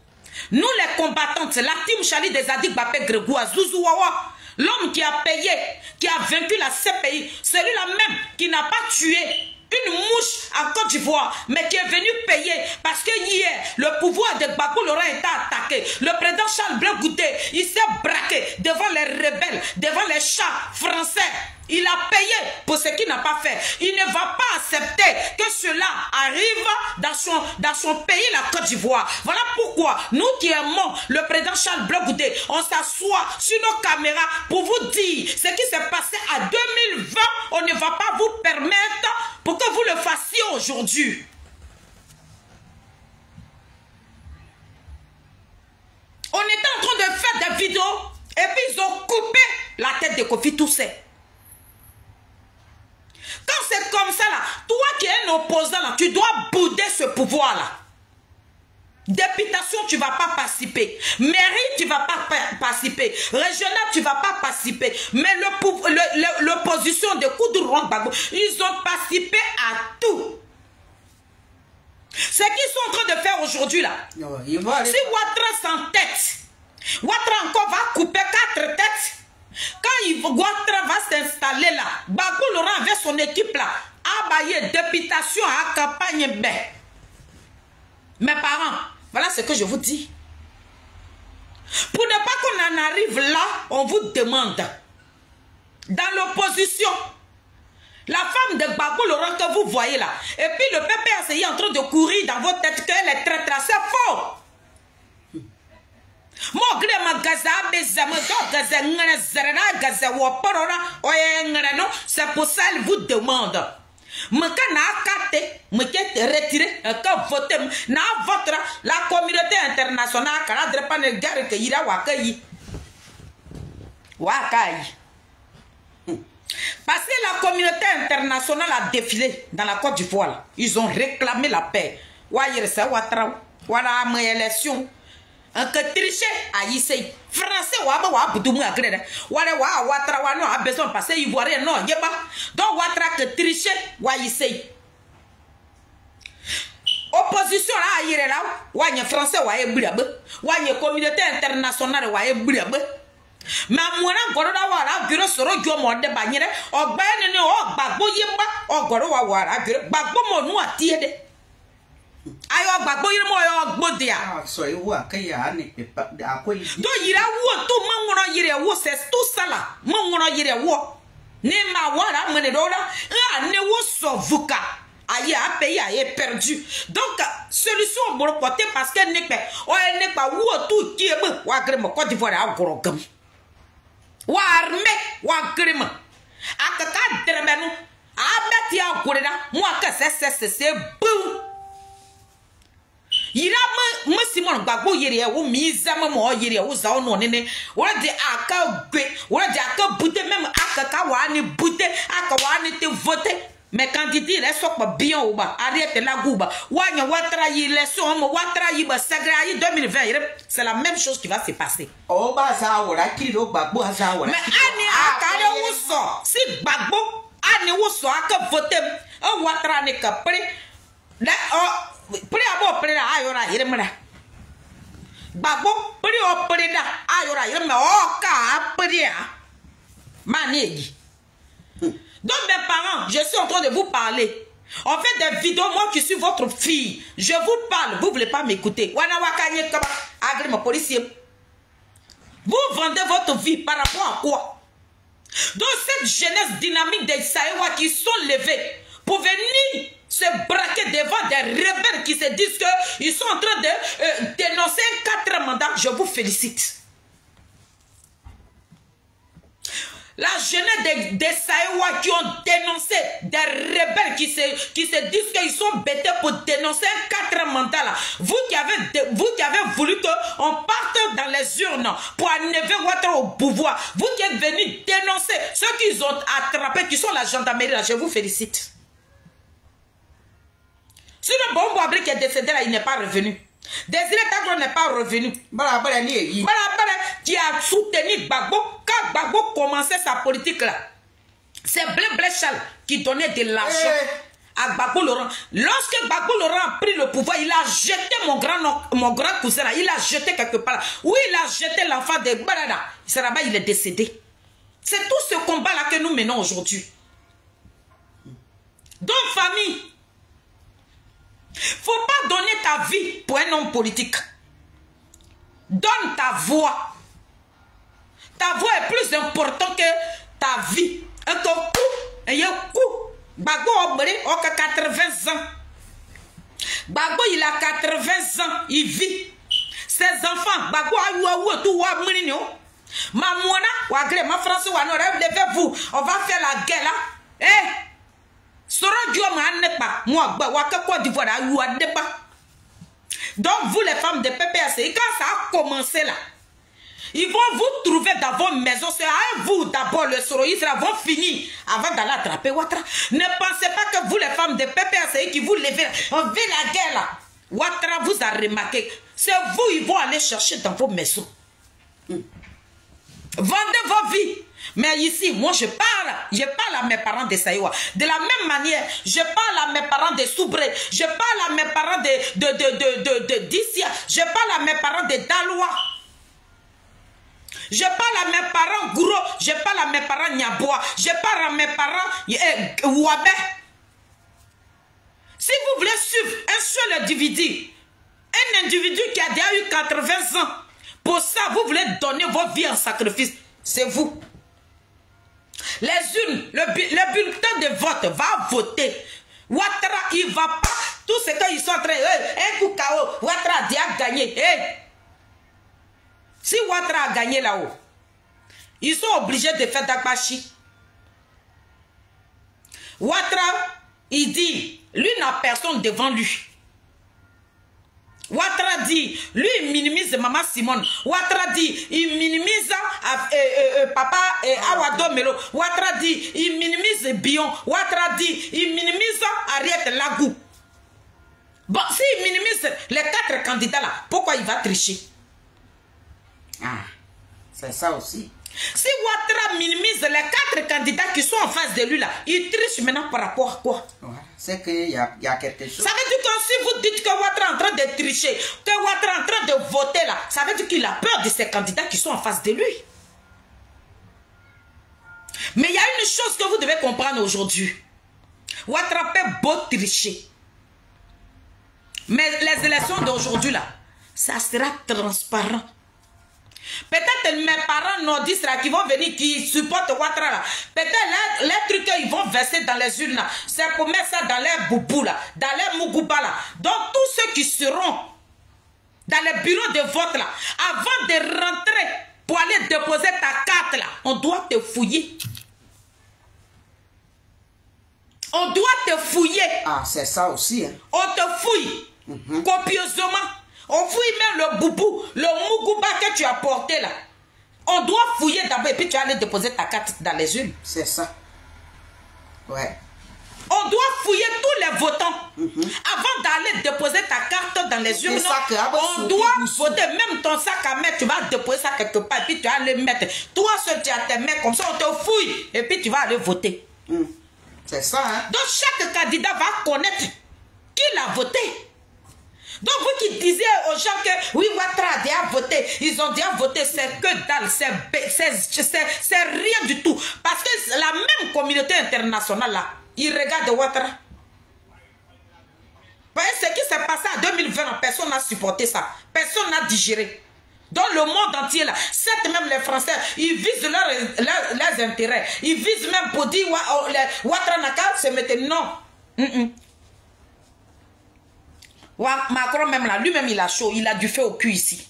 nous les combattantes, la team Chali des Adik Bapé Grégoire, Zouzou Wawa, l'homme qui a payé, qui a vaincu la CPI, celui-là même qui n'a pas tué une mouche en Côte d'Ivoire, mais qui est venu payer parce que hier, le pouvoir de Gbagbo Laurent était attaqué. Le président Charles Blé Goudé, il s'est braqué devant les rebelles, devant les chats français. Il a payé pour ce qu'il n'a pas fait. Il ne va pas accepter que cela arrive dans son pays, la Côte d'Ivoire. Voilà pourquoi nous qui aimons le président Charles Blé Goudé, on s'assoit sur nos caméras pour vous dire ce qui s'est passé en 2020. On ne va pas vous permettre pour que vous le fassiez aujourd'hui. On était en train de faire des vidéos et puis ils ont coupé la tête de Kofi Toussé. Quand c'est comme ça là, toi qui es un opposant là, tu dois bouder ce pouvoir là. Députation, tu ne vas pas participer. Mairie, tu ne vas pas participer. Régional, tu ne vas pas participer. Mais l'opposition de Koudourou Gbagbo, ils ont participé à tout. Ce qu'ils sont en train de faire aujourd'hui là. Si Ouattara s'entête, Ouattara encore va couper 4 têtes. Quand Ouattara va s'installer là, Gbagbo Laurent avec son équipe là, abayé, députation à campagne. Mes parents, voilà ce que je vous dis. Pour ne pas qu'on en arrive là, on vous demande, dans l'opposition, la femme de Gbagbo Laurent que vous voyez là, et puis le PPRC est en train de courir dans votre tête qu'elle est très tracée, c'est faux. C'est pour ça qu'elle vous demande. La communauté internationale parce que la communauté internationale a défilé dans la Côte d'Ivoire. Ils ont réclamé la paix. Voilà mes élections. Un que tricher à Issei. Français, wa Boudoumou à Grède. Ouattara, a besoin de passer Ivoirien, non, yeba. Donc, Ouattara que tricher, wa Issei. Opposition là, il est là. Ouanye français, wa Ebriabe. Ouanye communauté internationale, wa Ebriabe. Mais moi, Goroda Wara, Bureau Soro, Jomo de Bagnere, or Bayan, or Bagbo Yemba, or Gorowa Wara, Bagbo Monu à Tiede. Ayo Gbagbo yiri mo yo gbodia so e wo akaya ni pepa akoyi do yira wo to manworo yire wo se tout ça là manworo yire wo ni ma wara mene do da ne wo so vuka Aïe, un pays a perdu. Donc, solution pour le côté parce qu'elle n'est pas, où tout qui est bon, ou agré mon Côte d'Ivoire à Gorogam. Ou armé, ou agré mon. A kaka dremenu, a beti a goreda, moi que c'est boum. Ira me Simon Gbagbo yiri ou miza mo yiri ou za ono nene wala de aka gbe wala de aka bouté même aka ka wani bouté aka wani te voter mais candidat il est pas bien ou ba arrête la gouba wanya watra yi leçon mo watra yi ba sagra yi 2020 c'est la même chose qui va se passer oh ba za wala ki do Gbagbo za wala mais ani aka le wuso si Gbagbo ani wuso aka voter o watra ne ka pre la Pri abo pri da ayora iremra. Gbagbo pri o pri da ayora iremra o ka pri a. Manegi. Donc mes parents, je suis en train de vous parler. On fait des vidéos, moi qui suis votre fille. Je vous parle, vous voulez pas m'écouter. Wana wakanye kaba agri ma policier. Vous vendez votre vie par rapport à quoi? Donc cette jeunesse dynamique des Saïwa qui sont levés pour venir se braquer devant des rebelles qui se disent qu'ils sont en train de dénoncer 4 mandats, je vous félicite. La jeunesse des Saïwa qui ont dénoncé des rebelles qui se disent qu'ils sont bêtés pour dénoncer 4 mandats là. Vous qui avez voulu qu'on parte dans les urnes pour enlever votre au pouvoir. Vous qui êtes venus dénoncer ceux qu'ils ont attrapés, qui sont la gendarmerie là, je vous félicite. Si le bon Boabri qui est décédé là, il n'est pas revenu. Désiré Taglo n'est pas revenu. Qui a soutenu Gbagbo quand Gbagbo commençait sa politique là. C'est Blé Chal qui donnait de l'argent à Gbagbo Laurent. Lorsque Gbagbo Laurent a pris le pouvoir, il a jeté mon grand cousin là. Il a jeté quelque part là. Oui, il a jeté l'enfant de Barada. Il est décédé. C'est tout ce combat là que nous menons aujourd'hui. Donc famille, faut pas donner ta vie pour un homme politique. Donne ta voix. Ta voix est plus importante que ta vie. Un coup. Gbagbo a 80 ans. Gbagbo il a 80 ans. Il vit. Ses enfants. Gbagbo a tout Mamona, ma France, levez-vous. On va faire la guerre là. Donc vous les femmes de PPAC, quand ça a commencé là, ils vont vous trouver dans vos maisons. C'est à vous d'abord le soroïsme vont finir avant d'aller attraper Ouattara. Ne pensez pas que vous les femmes de PPAC qui vous levez, on vit la guerre là. Ouattara vous a remarqué. C'est vous, ils vont aller chercher dans vos maisons. Vendez vos vies. Mais ici, moi je parle à mes parents de Saïwa. De la même manière, je parle à mes parents de Soubré, je parle à mes parents de Dissia, je parle à mes parents de Daloa. Je parle à mes parents Gouro, je parle à mes parents Nyaboa, je parle à mes parents Ouabé. Si vous voulez suivre un seul individu, qui a déjà eu 80 ans, pour ça vous voulez donner vos vies en sacrifice, c'est vous. Les urnes, le bulletin de vote va voter. Ouattara, il va pas. Tout ce qu'ils sont en train de... un coup KO, Ouattara a déjà gagné. Si Ouattara a gagné là-haut, ils sont obligés de faire Dakbachi. Ouattara, il dit, lui n'a personne devant lui. Ouattara dit, lui il minimise Maman Simone. Ouattara dit, il minimise Papa Awado Melo. Ouattara dit, il minimise Bion. Ouattara dit, il minimise Ariette Lagou. Bon, s'il minimise les 4 candidats là, pourquoi il va tricher? Ah, c'est ça aussi. Si Ouattara minimise les 4 candidats qui sont en face de lui là, il triche maintenant par rapport à quoi? Voilà. C'est qu'il y a quelque chose. Ça veut dire que si vous dites que Ouattara est en train de tricher, que Ouattara est en train de voter là, ça veut dire qu'il a peur de ces candidats qui sont en face de lui. Mais il y a une chose que vous devez comprendre aujourd'hui. Ouattara peut beau tricher. Mais les élections d'aujourd'hui là, ça sera transparent. Peut-être mes parents nordistes là, qui vont venir, qui supportent Ouattara là. Peut-être les trucs qu'ils vont verser dans les urnes là, c'est pour mettre ça dans les boubous là, dans les mougouba là. Donc tous ceux qui seront dans les bureaux de vote là, avant de rentrer pour aller déposer ta carte là, on doit te fouiller. On doit te fouiller. Ah, c'est ça aussi. Hein. On te fouille copieusement. On fouille même le boubou, le mougouba que tu as porté là. On doit fouiller d'abord et puis tu vas aller déposer ta carte dans les urnes. C'est ça. Ouais. On doit fouiller tous les votants. Avant d'aller déposer ta carte dans les urnes, on doit voter. Même ton sac à main, tu vas déposer ça quelque part et puis tu vas aller mettre. Toi seul, tu as tes mains comme ça, on te fouille et puis tu vas aller voter. C'est ça, hein? Donc chaque candidat va connaître qui l'a voté. Donc vous qui disiez aux gens que oui, Ouattara a déjà voté, ils ont déjà voté, c'est que dalle, c'est rien du tout. Parce que la même communauté internationale là, ils regardent Ouattara. Vous voyez ce qui s'est passé en 2020, personne n'a supporté ça, personne n'a digéré. Dans le monde entier là, certes même les Français, ils visent leurs intérêts, ils visent même pour dire Ouattara n'a qu'à se mettre non. Macron même là, lui-même il a chaud, il a du feu au cul ici.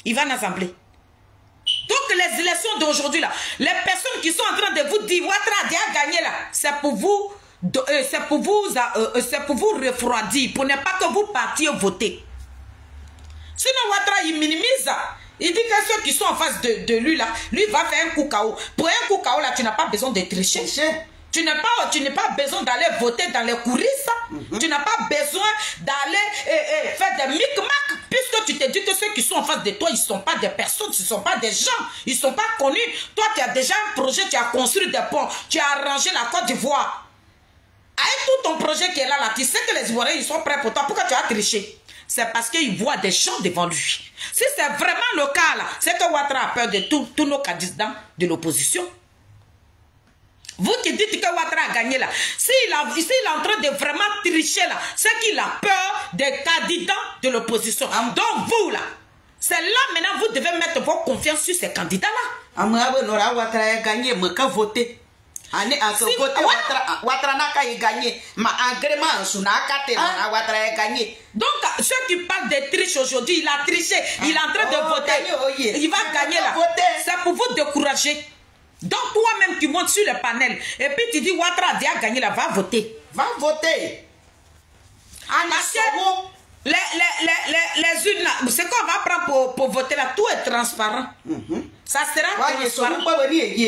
Il va en assembler. Donc les élections d'aujourd'hui là, les personnes qui sont en train de vous dire Ouattara a déjà gagné là, c'est pour vous, c'est pour vous refroidir, pour ne pas que vous partiez voter. Sinon Ouattara il minimise. Il dit que ceux qui sont en face de lui là, lui va faire un coup KO. Pour un coup KO là, tu n'as pas besoin de tricher. Tu n'as pas besoin d'aller voter dans les coulisses. Tu n'as pas besoin d'aller faire des micmacs. Puisque tu te dis que ceux qui sont en face de toi, ils ne sont pas des personnes, ce ne sont pas des gens. Ils ne sont pas connus. Toi, tu as déjà un projet, tu as construit des ponts. Tu as arrangé la Côte d'Ivoire. Avec tout ton projet qui est là, tu sais que les Ivoiriens, ils sont prêts pour toi. Pourquoi tu as triché? C'est parce qu'il voit des gens devant lui. Si c'est vraiment le cas là, c'est que Ouattara a peur de tous nos candidats de l'opposition. Vous qui dites que Ouattara a gagné là, s'il est en train de vraiment tricher là, c'est qu'il a peur des candidats de l'opposition. Donc vous là, c'est là maintenant vous devez mettre vos confiances sur ces candidats là. Ouattara a gagné, mais quand voter Ouattara n'a qu'à gagner. Mais agrément, Ouattara a gagné. Donc, ceux qui parlent de triche aujourd'hui, il a triché, il est en train de voter. Il va gagner là. C'est pour vous décourager. Donc, toi-même, tu montes sur le panel et puis tu dis Ouattara a déjà gagné là, va voter. Va voter. Parce que les urnes là, c'est qu'on va prendre pour voter là, tout est transparent. Ça sera transparent.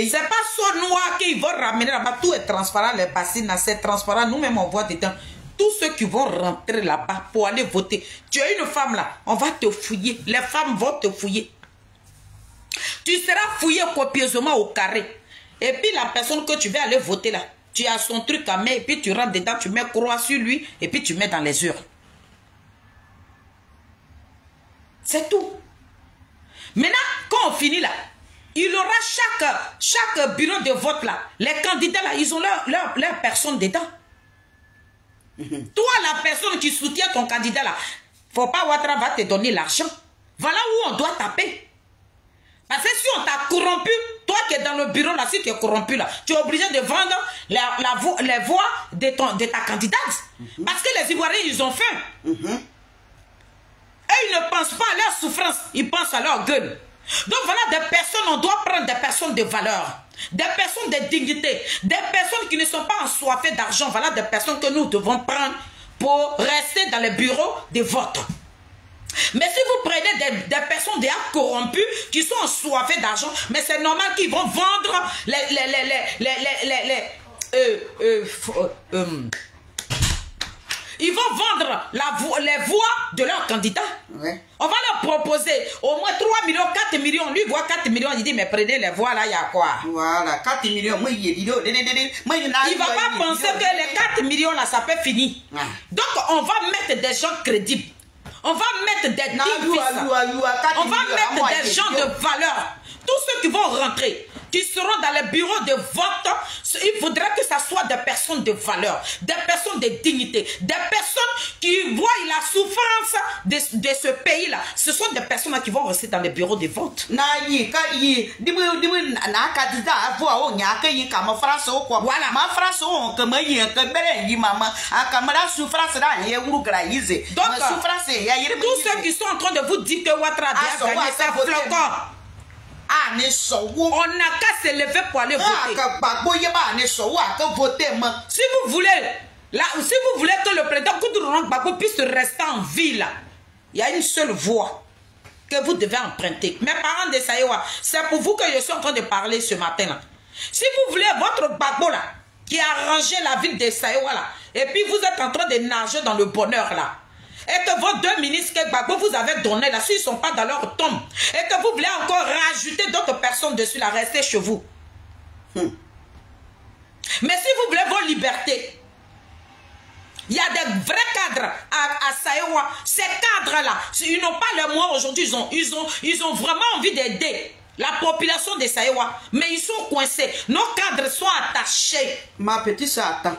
C'est pas ce noir qu'ils vont ramener là-bas, tout est transparent, les bassines, c'est transparent, nous-mêmes on voit dedans. Tous ceux qui vont rentrer là-bas pour aller voter, tu es une femme là, on va te fouiller, les femmes vont te fouiller. Tu seras fouillé copieusement au carré. Et puis la personne que tu veux aller voter là, tu as son truc à mettre, et puis tu rentres dedans, tu mets croix sur lui, et puis tu mets dans les urnes. C'est tout. Maintenant, quand on finit là, il y aura chaque bureau de vote là, les candidats là, ils ont leur personne dedans. Toi, la personne qui soutient ton candidat là, faut pas Ouattara va te donner l'argent. Voilà où on doit taper. Parce que si on t'a corrompu, toi qui es dans le bureau là, si tu es corrompu là, tu es obligé de vendre les voix de ta candidate. Parce que les Ivoiriens, ils ont faim. Et ils ne pensent pas à leur souffrance, ils pensent à leur gueule. Donc voilà des personnes, on doit prendre des personnes de valeur, des personnes de dignité, des personnes qui ne sont pas assoiffées d'argent. Voilà des personnes que nous devons prendre pour rester dans les bureaux de vote. Mais si vous prenez des personnes déjà corrompues qui sont assoiffées d'argent, mais c'est normal qu'ils vont vendre ils vont vendre les voix de leurs candidats. Ouais. On va leur proposer au moins 3 millions, 4 millions. Lui voit 4 millions, il dit mais prenez les voix là, il y a quoi? Voilà, 4 millions. Il ne va pas penser que les 4 millions là, ça peut finir. Donc on va mettre des gens crédibles. On va mettre des dignes. On va mettre des gens de valeur. Tous ceux qui vont rentrer. qui seront dans les bureaux de vote, il faudrait que ça soit des personnes de valeur, des personnes de dignité, des personnes qui voient la souffrance de ce pays-là. Ce sont des personnes qui vont rester dans les bureaux de vote. Voilà. Donc, tous ceux qui sont en train de vous dire que Ouattara a gagné, c'est flocon. On n'a qu'à se lever pour aller voter. Si vous voulez, si vous voulez que le président Koudourou Gbagbo puisse rester en vie, là, il y a une seule voie que vous devez emprunter. Mes parents de Saïwa, c'est pour vous que je suis en train de parler ce matin-là. Si vous voulez votre Gbagbo là, qui a arrangé la ville de Saïwa là, et puis vous êtes en train de nager dans le bonheur là, et que vos deux ministres que Gbagbo vous avez donnés là, s'ils ne sont pas dans leur tombe, et que vous voulez encore rajouter d'autres personnes dessus là, restez chez vous. Mais si vous voulez vos libertés, il y a des vrais cadres à Saïwa. Ces cadres-là, ils n'ont pas les moyens aujourd'hui, ils ont vraiment envie d'aider la population de Saïwa, mais ils sont coincés. Nos cadres sont attachés. Ma petite soeur, attends.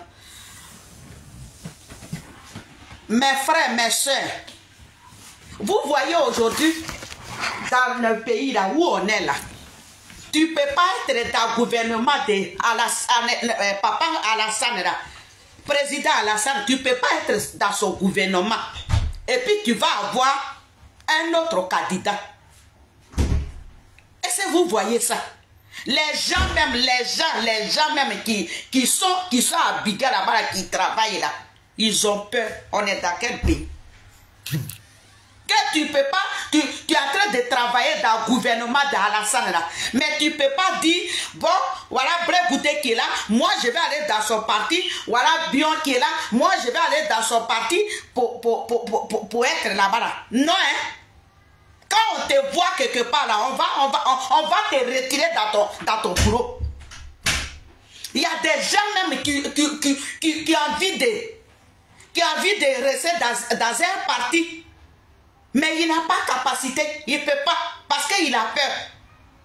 Mes frères, mes soeurs, vous voyez aujourd'hui, dans le pays là où on est là, tu ne peux pas être dans le gouvernement de Papa Alassane là, président Alassane, tu ne peux pas être dans son gouvernement. Et puis tu vas avoir un autre candidat. Est-ce que vous voyez ça? Les gens même qui sont à Biga là-bas, qui travaillent là, ils ont peur. On est dans quel pays? Que tu peux pas, tu es en train de travailler dans le gouvernement d'Alassane là, mais tu peux pas dire, bon, voilà Brégoudé qui est là, moi je vais aller dans son parti, voilà Bion qui est là, moi je vais aller dans son parti pour être là-bas là. Non, hein? Quand on te voit quelque part là, on va te retirer dans ton bureau. Il y a des gens même qui ont envie de rester dans un parti. Mais il n'a pas capacité, il ne peut pas, parce qu'il a peur.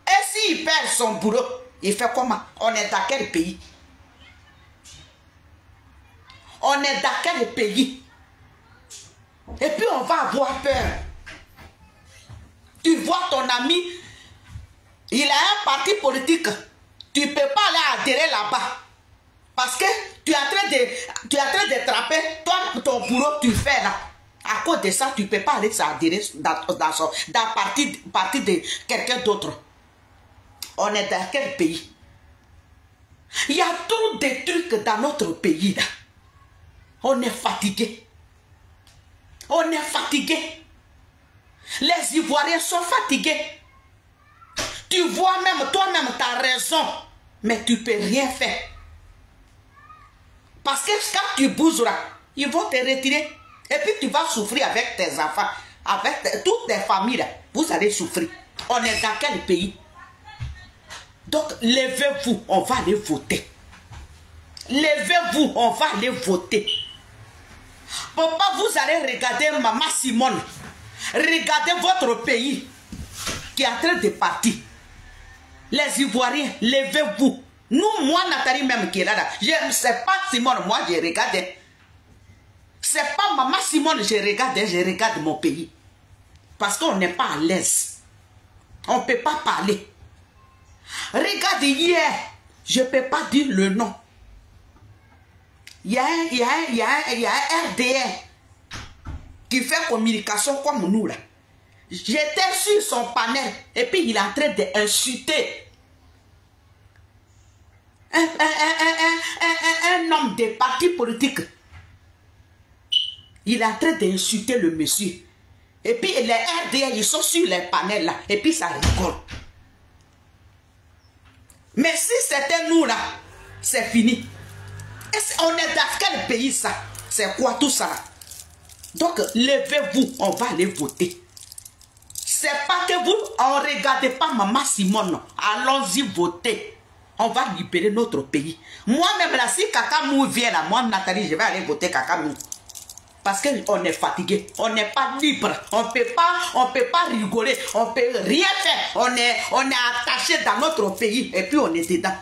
Et s'il perd son boulot, il fait comment? On est dans quel pays? On est dans quel pays? Et puis on va avoir peur. Tu vois ton ami, il a un parti politique, tu ne peux pas aller adhérer là-bas. Parce que tu es en train de trapper, toi, ton boulot, tu fais là. À cause de ça, tu ne peux pas aller s'adhérer dans le parti de quelqu'un d'autre. On est dans quel pays? Il y a trop de trucs dans notre pays là. On est fatigué. On est fatigué. Les Ivoiriens sont fatigués. Tu vois même, toi-même, tu as raison. Mais tu ne peux rien faire. Parce que quand tu bougeras, ils vont te retirer. Et puis tu vas souffrir avec tes enfants, avec toutes tes familles là. Vous allez souffrir. On est dans quel pays? Donc levez-vous, on va aller voter. Levez-vous, on va aller voter. Papa, vous allez regarder Maman Simone. Regardez votre pays qui est en train de partir. Les Ivoiriens, levez-vous. Nous, moi, Nathalie même qui est là, je ne sais pas Simone, moi j'ai regardé. C'est pas Maman Simone, je regarde mon pays. Parce qu'on n'est pas à l'aise. On ne peut pas parler. Regarde hier, je ne peux pas dire le nom. Il y a un RDR qui fait communication comme nous là. J'étais sur son panel et puis il est en train d'insulter un homme de parti politique. Il est en train d'insulter le monsieur. Et puis les RDA, ils sont sur les panels là. Et puis ça rigole. Mais si c'était nous là, c'est fini. On est dans quel pays ça? C'est quoi tout ça? Donc levez-vous, on va aller voter. C'est pas que vous, on ne regardez pas Maman Simone. Allons-y voter. On va libérer notre pays. Moi-même là, si Kakamou vient là, moi Nathalie, je vais aller voter Kakamou. Parce qu'on est fatigué, on n'est pas libre, on peut pas rigoler, on peut rien faire. On est attaché dans notre pays et puis on est dedans.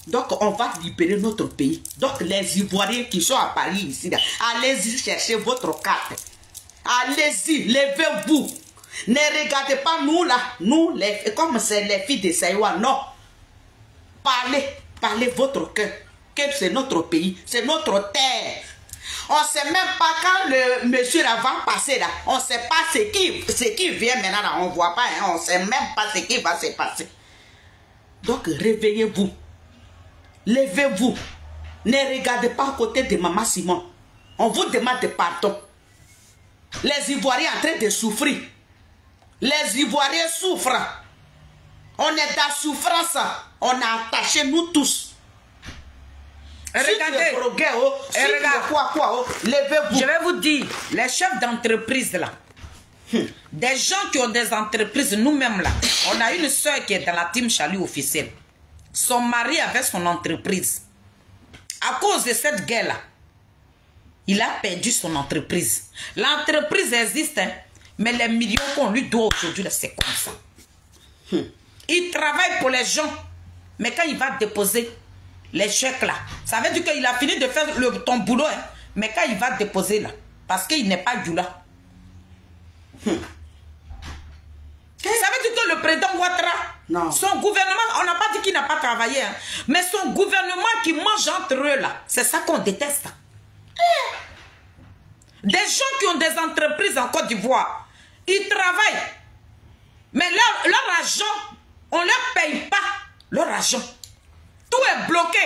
Donc on va libérer notre pays. Donc les Ivoiriens qui sont à Paris ici, allez-y chercher votre carte. Allez-y, levez-vous. Ne regardez pas nous là, nous comme c'est les filles de Saïwa, non. Parlez votre cœur. Que c'est notre pays, c'est notre terre. On ne sait même pas quand le monsieur là va passer là. On ne sait pas ce qui vient maintenant là. On ne voit pas, hein. On ne sait même pas ce qui va se passer. Donc réveillez-vous. Levez-vous. Ne regardez pas à côté de Maman Simon. On vous demande pardon. Les Ivoiriens en train de souffrir. Les Ivoiriens souffrent. On est dans souffrance. On a attaché nous tous. Regardez, levez-vous. Je vais vous dire, les chefs d'entreprise là, des gens qui ont des entreprises, nous-mêmes là, on a une soeur qui est dans la team Charlie officielle. Son mari avait son entreprise. À cause de cette guerre là, il a perdu son entreprise. L'entreprise existe, hein, mais les millions qu'on lui doit aujourd'hui, c'est comme ça. Il travaille pour les gens, mais quand il va déposer les chèques là, ça veut dire qu'il a fini de faire ton boulot, hein, mais quand il va déposer là, parce qu'il n'est pas du là. Ça veut dire que le président Ouattara, son gouvernement, on n'a pas dit qu'il n'a pas travaillé, hein, mais son gouvernement qui mange entre eux là, c'est ça qu'on déteste. Des gens qui ont des entreprises en Côte d'Ivoire, ils travaillent, mais leur argent, on ne leur paye pas leur argent. Tout est bloqué.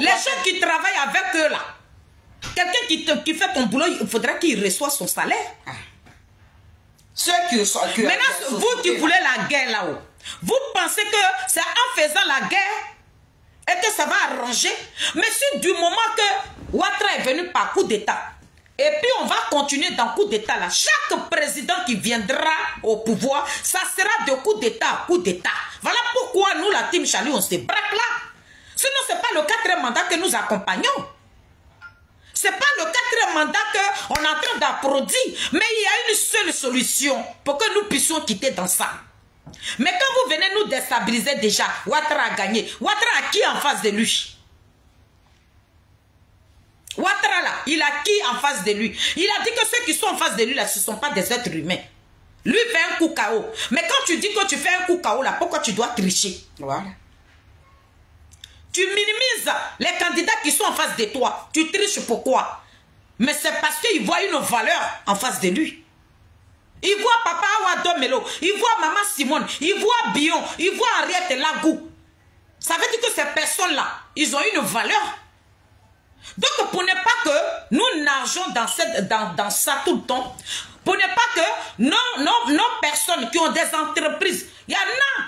Les gens qui travaillent avec eux là, quelqu'un qui fait ton boulot, il faudrait qu'il reçoive son salaire. Maintenant, vous qui voulez la guerre là-haut, vous pensez que c'est en faisant la guerre et que ça va arranger. Mais si du moment que Ouattara est venu par coup d'État, et puis on va continuer dans coup d'État là, chaque président qui viendra au pouvoir, ça sera de coup d'État à coup d'État. Voilà pourquoi nous, la team Charlie, on se braque là. Sinon, ce n'est pas le 4e mandat que nous accompagnons. Ce n'est pas le 4e mandat qu'on est en train d'applaudir. Mais il y a une seule solution pour que nous puissions quitter dans ça. Mais quand vous venez nous déstabiliser déjà, Ouattara a gagné. Ouattara a qui en face de lui? Ouattara là, il a qui en face de lui? Il a dit que ceux qui sont en face de lui là, ce ne sont pas des êtres humains. Lui fait un coup KO. Mais quand tu dis que tu fais un coup KO là, pourquoi tu dois tricher? Voilà. Tu minimises les candidats qui sont en face de toi. Tu triches pourquoi? Mais c'est parce qu'il voit une valeur en face de lui. Il voit Papa Awa Melo, il voit Maman Simone, il voit Bion, il voit Henriette Lagou. Ça veut dire que ces personnes-là, ils ont une valeur. Donc pour ne pas que nous nageons dans ça tout le temps, pour ne pas que nos personnes qui ont des entreprises, il y en a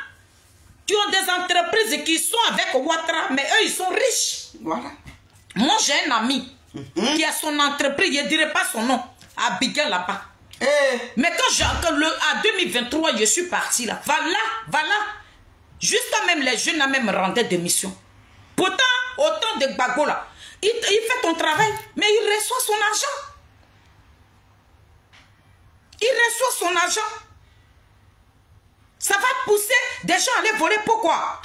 qui ont des entreprises qui sont avec Ouattara, mais eux ils sont riches. Voilà. Moi j'ai un ami qui a son entreprise, je ne dirai pas son nom, à Biguin là-bas. Mais quand à 2023 je suis parti là, voilà. Jusqu'à même les jeunes même rendaient des missions. Pourtant, autant de Gbagbo là, il fait ton travail, mais il reçoit son argent. Il reçoit son argent. Ça va pousser des gens à aller voler. Pourquoi?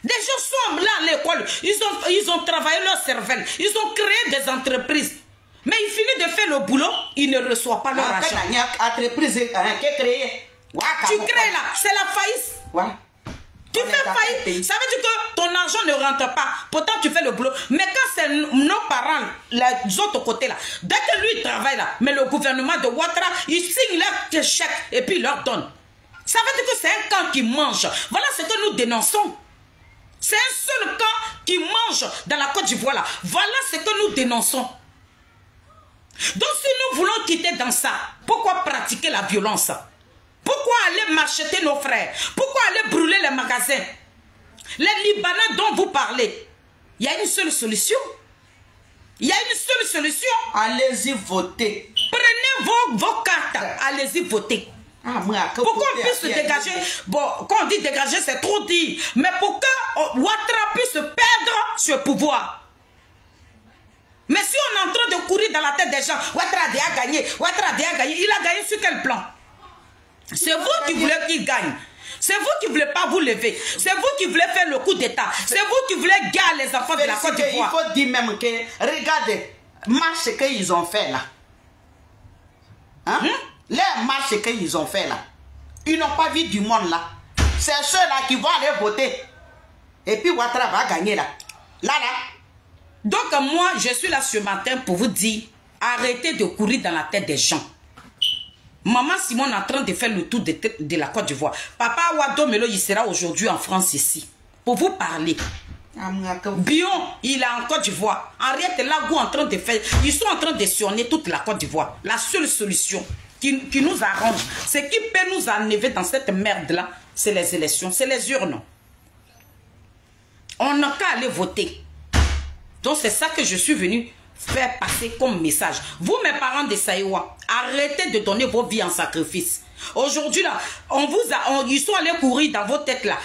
Des gens sont là à l'école. Ils ont travaillé leur cervelle. Ils ont créé des entreprises. Mais ils finissent de faire le boulot. Ils ne reçoivent pas leur argent. Tu crées là. C'est la faillite. Ouais. Tu fais faillite. Ça veut dire que ton argent ne rentre pas. Pourtant, tu fais le boulot. Mais quand c'est nos parents, les autres côtés là, dès que lui travaille là, mais le gouvernement de Ouattara, il signe leur chèque et puis il leur donne. Ça veut dire que c'est un camp qui mange. Voilà ce que nous dénonçons. C'est un seul camp qui mange dans la Côte d'Ivoire là. Voilà ce que nous dénonçons. Donc si nous voulons quitter dans ça, pourquoi pratiquer la violence? Pourquoi aller marcheter nos frères? Pourquoi aller brûler les magasins? Les Libanais dont vous parlez, il y a une seule solution. Il y a une seule solution. Allez-y voter. Prenez vos cartes. Allez-y voter. Pour qu'on puisse se dégager. Bon, quand on dit dégager, c'est trop dit. Mais pour que Ouattara puisse perdre ce pouvoir. dans la tête des gens. Ouattara a gagné. Ouattara a gagné. Il a gagné sur quel plan? C'est vous qui voulez qu'il gagne. C'est vous qui ne voulez pas vous lever. C'est vous qui voulez faire le coup d'État. C'est vous qui voulez garder les enfants de la Côte d'Ivoire. Il faut dire même que, regardez, marche qu'ils ont fait là. Hein? Les marches qu'ils ont fait là. Ils n'ont pas vu du monde là. C'est ceux-là qui vont aller voter. Et puis Ouattara va gagner là. Là. Donc moi, je suis là ce matin pour vous dire, arrêtez de courir dans la tête des gens. Maman Simone est en train de faire le tour de la Côte d'Ivoire. Papa Wado Melo, il sera aujourd'hui en France ici. Pour vous parler. Bion, il est en Côte d'Ivoire. Henriette Lagou en train de faire. Ils sont en train de sillonner toute la Côte d'Ivoire. La seule solution qui nous arrange, c'est qui peut nous enlever dans cette merde-là, c'est les élections, c'est les urnes. On n'a qu'à aller voter. Donc c'est ça que je suis venu faire passer comme message. Vous, mes parents de Saïwa, arrêtez de donner vos vies en sacrifice. Aujourd'hui, là, ils sont allés courir dans vos têtes, là.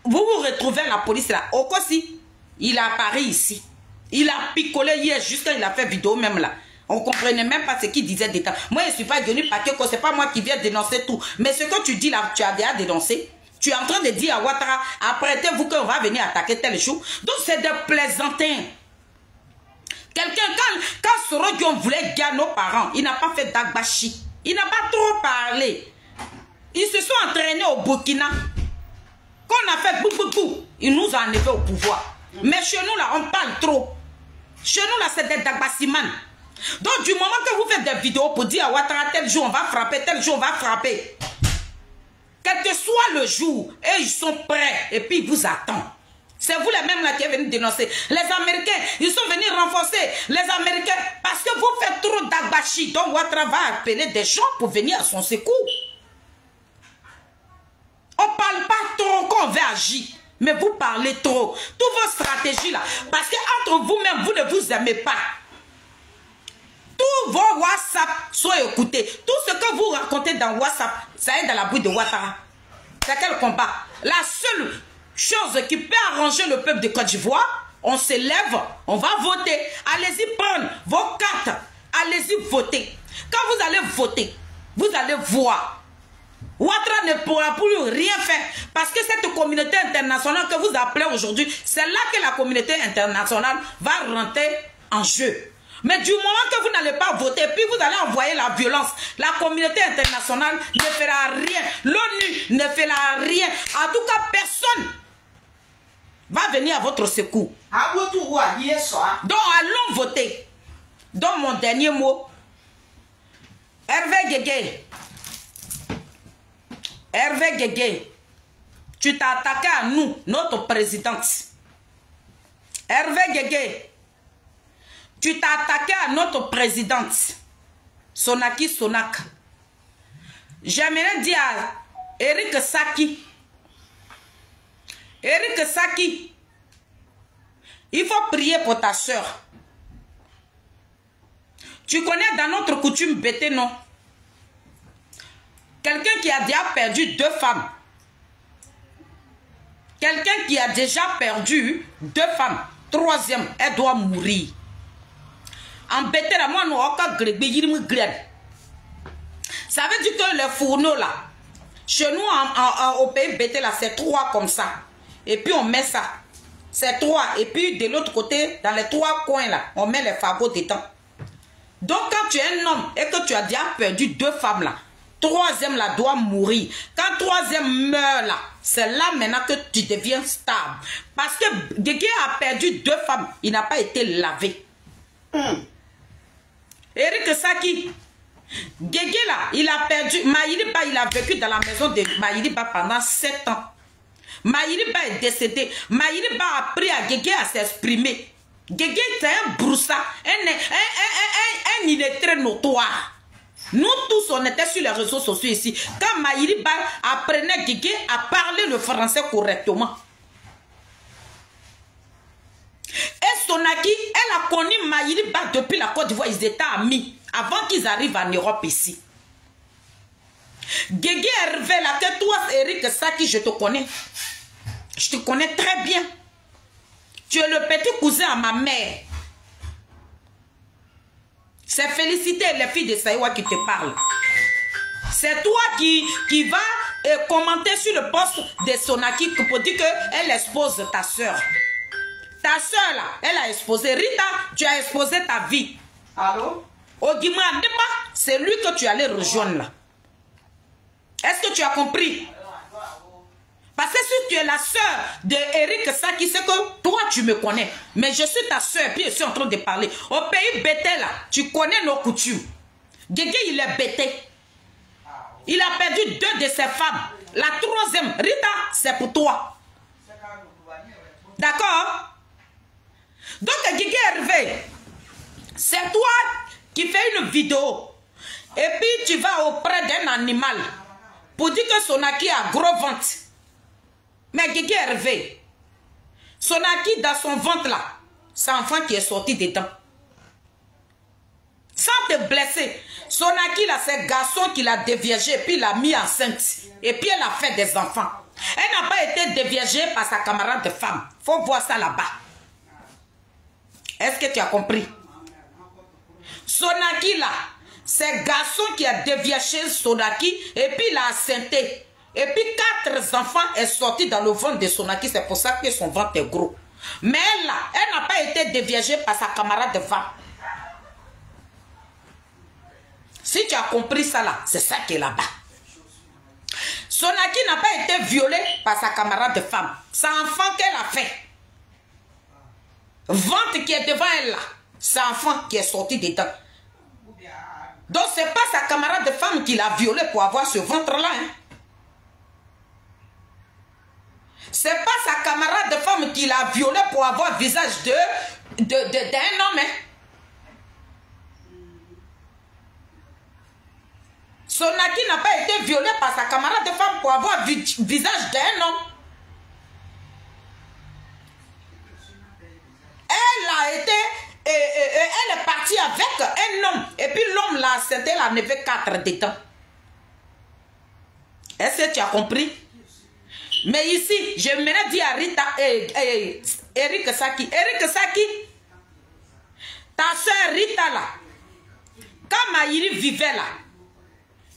Vous vous retrouvez la police, là. Okosi, il a apparu ici. Il a picolé hier, jusqu'à il a fait vidéo même, là. On ne comprenait même pas ce qu'il disait dedans. Moi, je ne suis pas venu parce que ce n'est pas moi qui viens dénoncer tout. Mais ce que tu dis, là, tu as déjà dénoncé. Tu es en train de dire à Ouattara, apprêtez-vous qu'on va venir attaquer tel jour. Donc, c'est de plaisantin. Quelqu'un, quand Sorogion voulait gagner nos parents, il n'a pas fait d'agbashi. Il n'a pas trop parlé. Ils se sont entraînés au Burkina. Quand on a fait bou, ils nous ont enlevés au pouvoir. Mais chez nous, là, on parle trop. Chez nous, là, c'est des dagbassiman. Donc, du moment que vous faites des vidéos pour dire à Ouattara, tel jour, on va frapper, tel jour, on va frapper. Quel que soit le jour, et ils sont prêts, et puis ils vous attendent. C'est vous les mêmes là qui êtes venus dénoncer. Les Américains, ils sont venus renforcer. Les Américains, parce que vous faites trop d'agbashi. Donc Ouattara va appeler des gens pour venir à son secours. On ne parle pas trop quand on veut agir. Mais vous parlez trop. Toutes vos stratégies là. Parce qu'entre vous-même, vous ne vous aimez pas. Tous vos WhatsApp sont écoutés. Tout ce que vous racontez dans WhatsApp, ça est dans la bouche de Ouattara. C'est quel combat? La seule chose qui peut arranger le peuple de Côte d'Ivoire, on se lève, on va voter. Allez-y prendre vos cartes. Allez-y voter. Quand vous allez voter, vous allez voir. Ouattara ne pourra plus rien faire. Parce que cette communauté internationale que vous appelez aujourd'hui, c'est là que la communauté internationale va rentrer en jeu. Mais du moment que vous n'allez pas voter, puis vous allez envoyer la violence, la communauté internationale ne fera rien. L'ONU ne fera rien. En tout cas, personne va venir à votre secours. Donc, allons voter. Donc, mon dernier mot, Hervé Guégué, tu t'as attaqué à nous, notre présidente. Hervé Guégué, tu t'as attaqué à notre présidente, Sonaki Sonaka. J'aimerais dire à Eric Saki, il faut prier pour ta soeur. Tu connais dans notre coutume bêtée, non? Quelqu'un qui a déjà perdu 2 femmes. Quelqu'un qui a déjà perdu 2 femmes. 3e, elle doit mourir. En bêtée, moi, nous avons ça veut dire que les fourneaux là, chez nous au pays bêté là, c'est 3 comme ça. Et puis on met ça. C'est 3. Et puis de l'autre côté, dans les 3 coins là, on met les fagots dedans. Donc quand tu es un homme et que tu as déjà perdu 2 femmes là, 3e là doit mourir. Quand 3e meurt là, c'est là maintenant que tu deviens stable. Parce que Guégué a perdu 2 femmes, il n'a pas été lavé. Eric Saki, Guégué là, il a perdu. Maïliba, il a vécu dans la maison de Maïliba pendant 7 ans. Maïliba est décédé. Maïliba a appris à Guégué à s'exprimer. Guégué, c'est un broussa, un illettré notoire. Nous tous, on était sur les réseaux sociaux ici. Quand Maïliba apprenait Guégué à parler le français correctement. Et Sonaki, elle a connu Maïliba depuis la Côte d'Ivoire. Ils étaient amis avant qu'ils arrivent en Europe ici. Guégué est révélé que toi, Eric Saki, je te connais. Je te connais très bien. Tu es le petit cousin à ma mère. C'est Félicité, les filles de Saïwa qui te parlent. C'est toi qui va commenter sur le poste de Sonaki pour dire qu'elle expose ta soeur. Ta soeur là, elle a exposé. Rita, tu as exposé ta vie. Allô? Ogima Ndepa, c'est lui que tu allais rejoindre là. Est-ce que tu as compris? Parce que si tu es la soeur de Eric Saki, c'est que toi tu me connais. Mais je suis ta soeur, puis je suis en train de parler. Au pays bêté là, tu connais nos coutumes. Guégué, il est bêté. Il a perdu 2 de ses femmes. La 3e, Rita, c'est pour toi. D'accord? Donc, Guégué Hervé, c'est toi qui fais une vidéo. Et puis, tu vas auprès d'un animal pour dire que Sonaki a gros ventre. Mais Guégué Hervé, Sonaki dans son ventre là, c'est un enfant qui est sorti dedans. Sans te blesser. Sonaki là, c'est garçon qui l'a déviergé, puis l'a mis enceinte. Et puis elle a fait des enfants. Elle n'a pas été déviergée par sa camarade de femme. Faut voir ça là-bas. Est-ce que tu as compris? Sonaki là, c'est garçon qui a déviergé Sonaki, et puis il a enceinté. Et puis 4 enfants sont sortis dans le ventre de Sonaki. C'est pour ça que son ventre est gros. Mais elle là, elle n'a pas été déviergée par sa camarade de femme. Si tu as compris ça là, c'est ça qui est là-bas. Sonaki n'a pas été violée par sa camarade de femme. C'est un enfant qu'elle a fait. Ventre qui est devant elle là, c'est un enfant qui est sorti dedans. Donc c'est pas sa camarade de femme qui l'a violée pour avoir ce ventre là. Hein. C'est pas sa camarade de femme qui l'a violée pour avoir le visage d'un homme. Hein. Sonaki n'a pas été violée par sa camarade de femme pour avoir le visage d'un homme. Elle est partie avec un homme. Et puis l'homme l'a accepté, elle en avait 4 dedans. Est-ce que tu as compris? Mais ici, je me dis à Rita, Eric Saki, ta soeur Rita là, quand Maïri vivait là,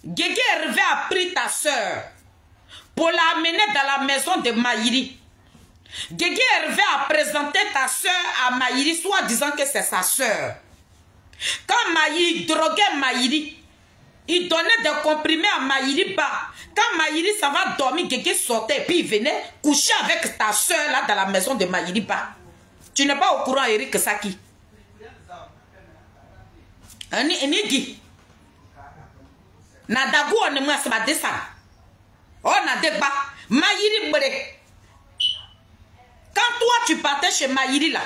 Guégué Hervé a pris ta soeur pour l'amener dans la maison de Maïri. Guégué Hervé a présenté ta soeur à Maïri, soit disant que c'est sa soeur. Quand Maïri droguait Maïri, il donnait des comprimés à Maïri bas. Quand Maïri s'en va dormir, Guégué sortait et puis il venait coucher avec ta soeur là dans la maison de Maïri bas. Tu n'es pas au courant, Eric Saki? Nigi. Nadagu on ne m'a pas descendre. On a débat. Maïri bré. Quand toi tu partais chez Maïri là,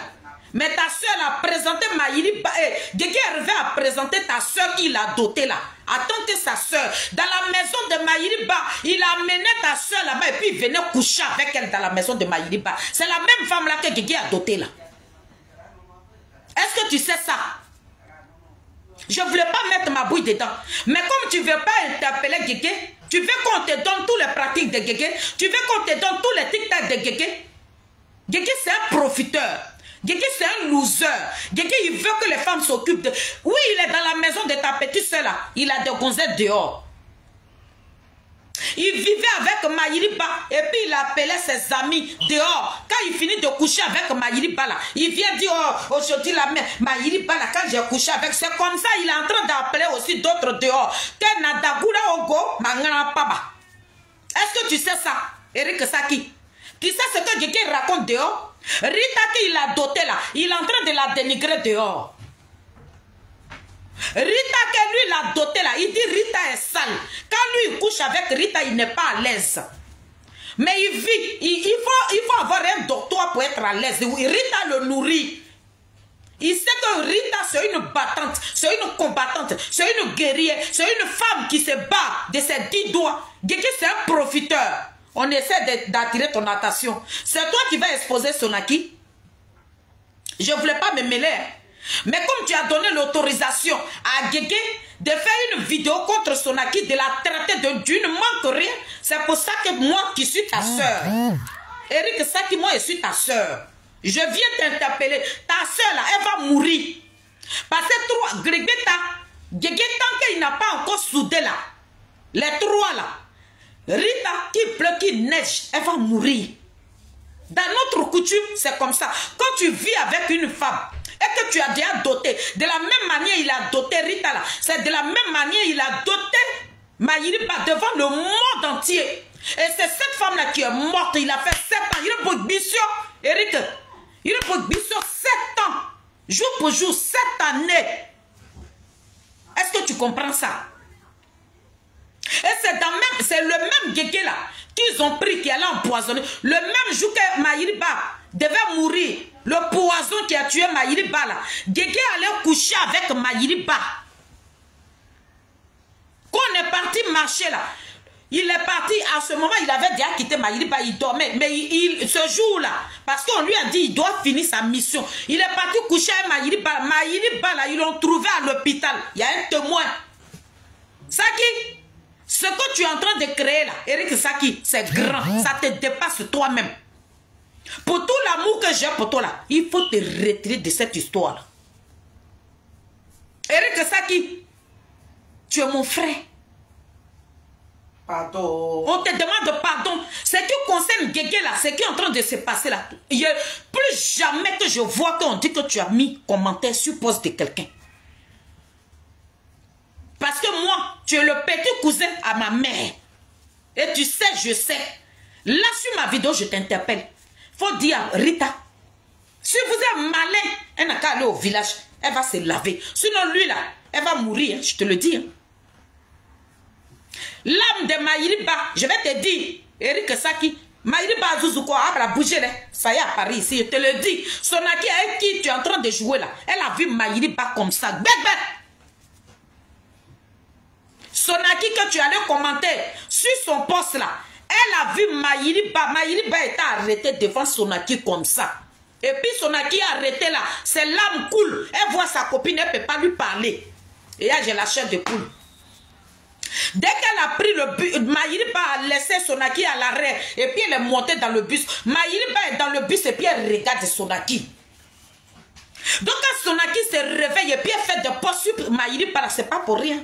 mais ta soeur a présenté Maïri, Guégué Hervé a présenté ta soeur qui l'a dotée là. Attends que sa soeur, dans la maison de Maïri Ba, il a amené ta soeur là-bas et puis il venait coucher avec elle dans la maison de Maïri Ba. C'est la même femme là que Guégué a dotée là. Est-ce que tu sais ça? Je ne voulais pas mettre ma bouille dedans. Mais comme tu ne veux pas interpeller Guégué, tu veux qu'on te donne tous les pratiques de Guégué, tu veux qu'on te donne tous les tic-tac de Guégué. Guégué c'est un profiteur. Guégué c'est un loser. Guégué il veut que les femmes s'occupent de... Oui, il est dans la maison de ta petite soeur là. Il a des gonzettes dehors. Il vivait avec Maïriba et puis il appelait ses amis dehors. Quand il finit de coucher avec Maïriba là, il vient dire oh, aujourd'hui la mère Maïriba là, quand j'ai couché avec, c'est comme ça il est en train d'appeler aussi d'autres dehors. Est-ce que tu sais ça, Eric Saki? Tu sais ce que Guégué raconte dehors? Rita qu'il a doté là, il est en train de la dénigrer dehors. Rita que lui l'a doté là, il dit Rita est sale. Quand lui il couche avec Rita, il n'est pas à l'aise. Mais il vit, il faut avoir un docteur pour être à l'aise. Rita le nourrit. Il sait que Rita c'est une battante, c'est une combattante, c'est une guerrière, c'est une femme qui se bat de ses 10 doigts. Guégué c'est un profiteur. On essaie d'attirer ton attention. C'est toi qui vas exposer Sonaki. Je ne voulais pas me mêler. Mais comme tu as donné l'autorisation à Guégué de faire une vidéo contre Sonaki, de la traiter d'une manque rien, c'est pour ça que moi qui suis ta soeur, Eric Saki, moi je suis ta soeur. Je viens t'interpeller. Ta soeur là, elle va mourir. Parce que trois, Grébeta, Guégué, tant qu'il n'a pas encore soudé là, les trois là, Rita, qui pleut, qui neige, elle va mourir. Dans notre coutume, c'est comme ça. Quand tu vis avec une femme et que tu as déjà doté, de la même manière il a doté Rita là, c'est de la même manière il a doté Mayiriba devant le monde entier. Et c'est cette femme là qui est morte, il a fait 7 ans. Il est pour Bissio, Eric, il est pour Bissio 7 ans, jour pour jour, 7 années. Est-ce que tu comprends ça? Et c'est le même Guégué là qu'ils ont pris, qui allait empoisonner. Le même jour que Mayiriba devait mourir, le poison qui a tué Mayiriba là, Guégué allait coucher avec Mayiriba. Quand on est parti marcher là, il est parti, à ce moment il avait déjà quitté Mayiriba, il dormait. Mais ce jour là, parce qu'on lui a dit il doit finir sa mission, il est parti coucher avec Mayiriba. Mayiriba là, ils l'ont trouvé à l'hôpital. Il y a un témoin. Saki, ce que tu es en train de créer là, Eric Saki, c'est grand. Ça te dépasse toi-même. Pour tout l'amour que j'ai pour toi là, il faut te retirer de cette histoire là. Eric Saki, tu es mon frère. Pardon. On te demande pardon. Ce qui concerne Guégué là, ce qui est en train de se passer là, il n'y a plus jamais que je vois qu'on dit que tu as mis commentaire sur poste de quelqu'un. Parce que moi, tu es le petit cousin à ma mère. Et tu sais, je sais. Là, sur ma vidéo, je t'interpelle. Faut dire à Rita, si vous êtes malin, elle n'a qu'à aller au village. Elle va se laver. Sinon, lui, là, elle va mourir. Hein, je te le dis. Hein. L'âme de Mayiriba, je vais te dire, Eric Saki, Mayiriba Zouzouko, a bougé, ça y est à Paris ici, je te le dis. Sonaki, avec qui tu es en train de jouer là, elle a vu Mayiriba comme ça. Bébé! Sonaki que tu allais commenter sur son poste là, elle a vu Mayiriba. Mayiriba était arrêtée devant Sonaki comme ça. Et puis Sonaki est arrêté là, c'est l'âme cool. Elle voit sa copine, elle ne peut pas lui parler. Et là, j'ai la chair de poule. Dès qu'elle a pris le bus, Mayiriba a laissé Sonaki à l'arrêt. Et puis elle est montée dans le bus. Mayiriba est dans le bus et puis elle regarde Sonaki. Donc quand Sonaki se réveille et puis elle fait des postes sur Mayiriba, c'est pas pour rien.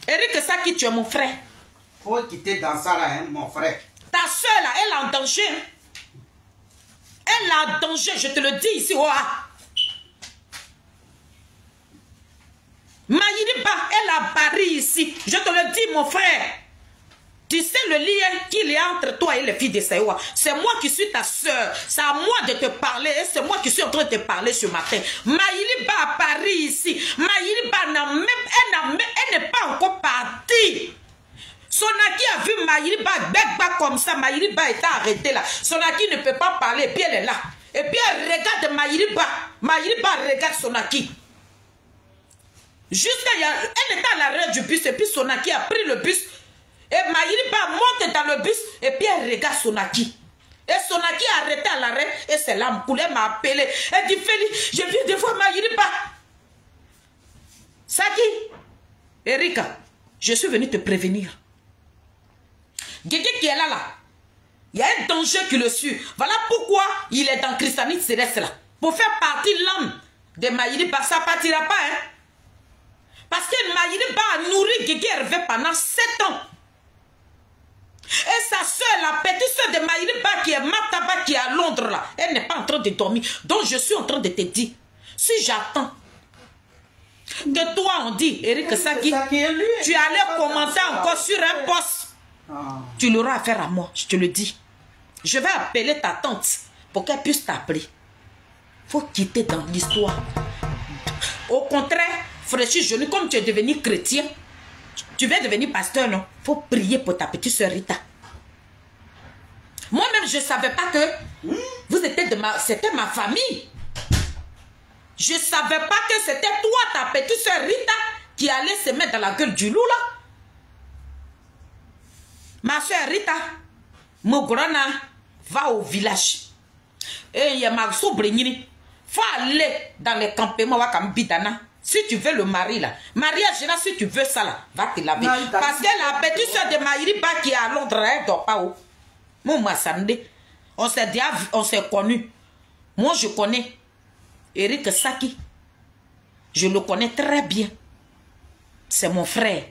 Eric Saki, tu es mon frère. Faut quitter dans ça là, hein, mon frère. Ta soeur là, elle est en danger. Elle est en danger, je te le dis ici. Oh, ah. Mayiriba, elle a Paris ici. Je te le dis, mon frère. Tu sais le lien qu'il y a entre toi et les filles de Saïwa. C'est moi qui suis ta soeur. C'est à moi de te parler. Et c'est moi qui suis en train de te parler ce matin. Mayiriba à Paris ici. Mayiriba elle n'est pas encore partie. Sonaki a vu Mayiriba bête comme ça. Mayiriba est arrêtée là. Sonaki ne peut pas parler. Et puis elle est là. Et puis elle regarde Mayiriba. Mayiriba regarde Sonaki. Jusqu'à elle était à l'arrêt du bus. Et puis Sonaki a pris le bus. Et Mayiriba monte dans le bus et puis elle regarde Sonaki. Et Sonaki est arrêté à l'arrêt et c'est l'âme coulée, elle m'a appelé. Elle dit Félix, je viens de voir Mayiriba. Saki, Erika, je suis venu te prévenir. Guégué qui est là, il y a un danger qui le suit. Voilà pourquoi il est dans Christianité céleste là. Pour faire partie de l'âme de Mayiriba, ça ne partira pas. Hein? Parce que Mayiriba a nourri Guégué Hervé pendant 7 ans. Et sa soeur, la petite soeur de Mayiriba qui est Mataba, qui est à Londres là, elle n'est pas en train de dormir. Donc je suis en train de te dire, si j'attends que toi on dit, Eric Saki, tu allais commenter encore sur un poste, tu l'auras affaire à moi, je te le dis. Je vais appeler ta tante pour qu'elle puisse t'appeler. Il faut quitter dans l'histoire. Au contraire, fraîchis genou, comme tu es devenu chrétien, tu vas devenir pasteur, non? Il faut prier pour ta petite soeur Rita. Moi-même, je ne savais pas que vous étiez c'était ma famille. Je ne savais pas que c'était toi, ta petite soeur Rita, qui allait se mettre dans la gueule du loup, là. Ma soeur Rita, Mogorana, va au village. Et il y a ma sobrignini. Il faut aller dans les campements, Wakambidana. Si tu veux le mari là, mariage là, si tu veux ça là, va te laver. Non, parce que la petite soeur de Mayiriba qui est à Londres, elle ne dort pas où. Moi, Sandé, on s'est connus. Moi, je connais Eric Saki. Je le connais très bien. C'est mon frère.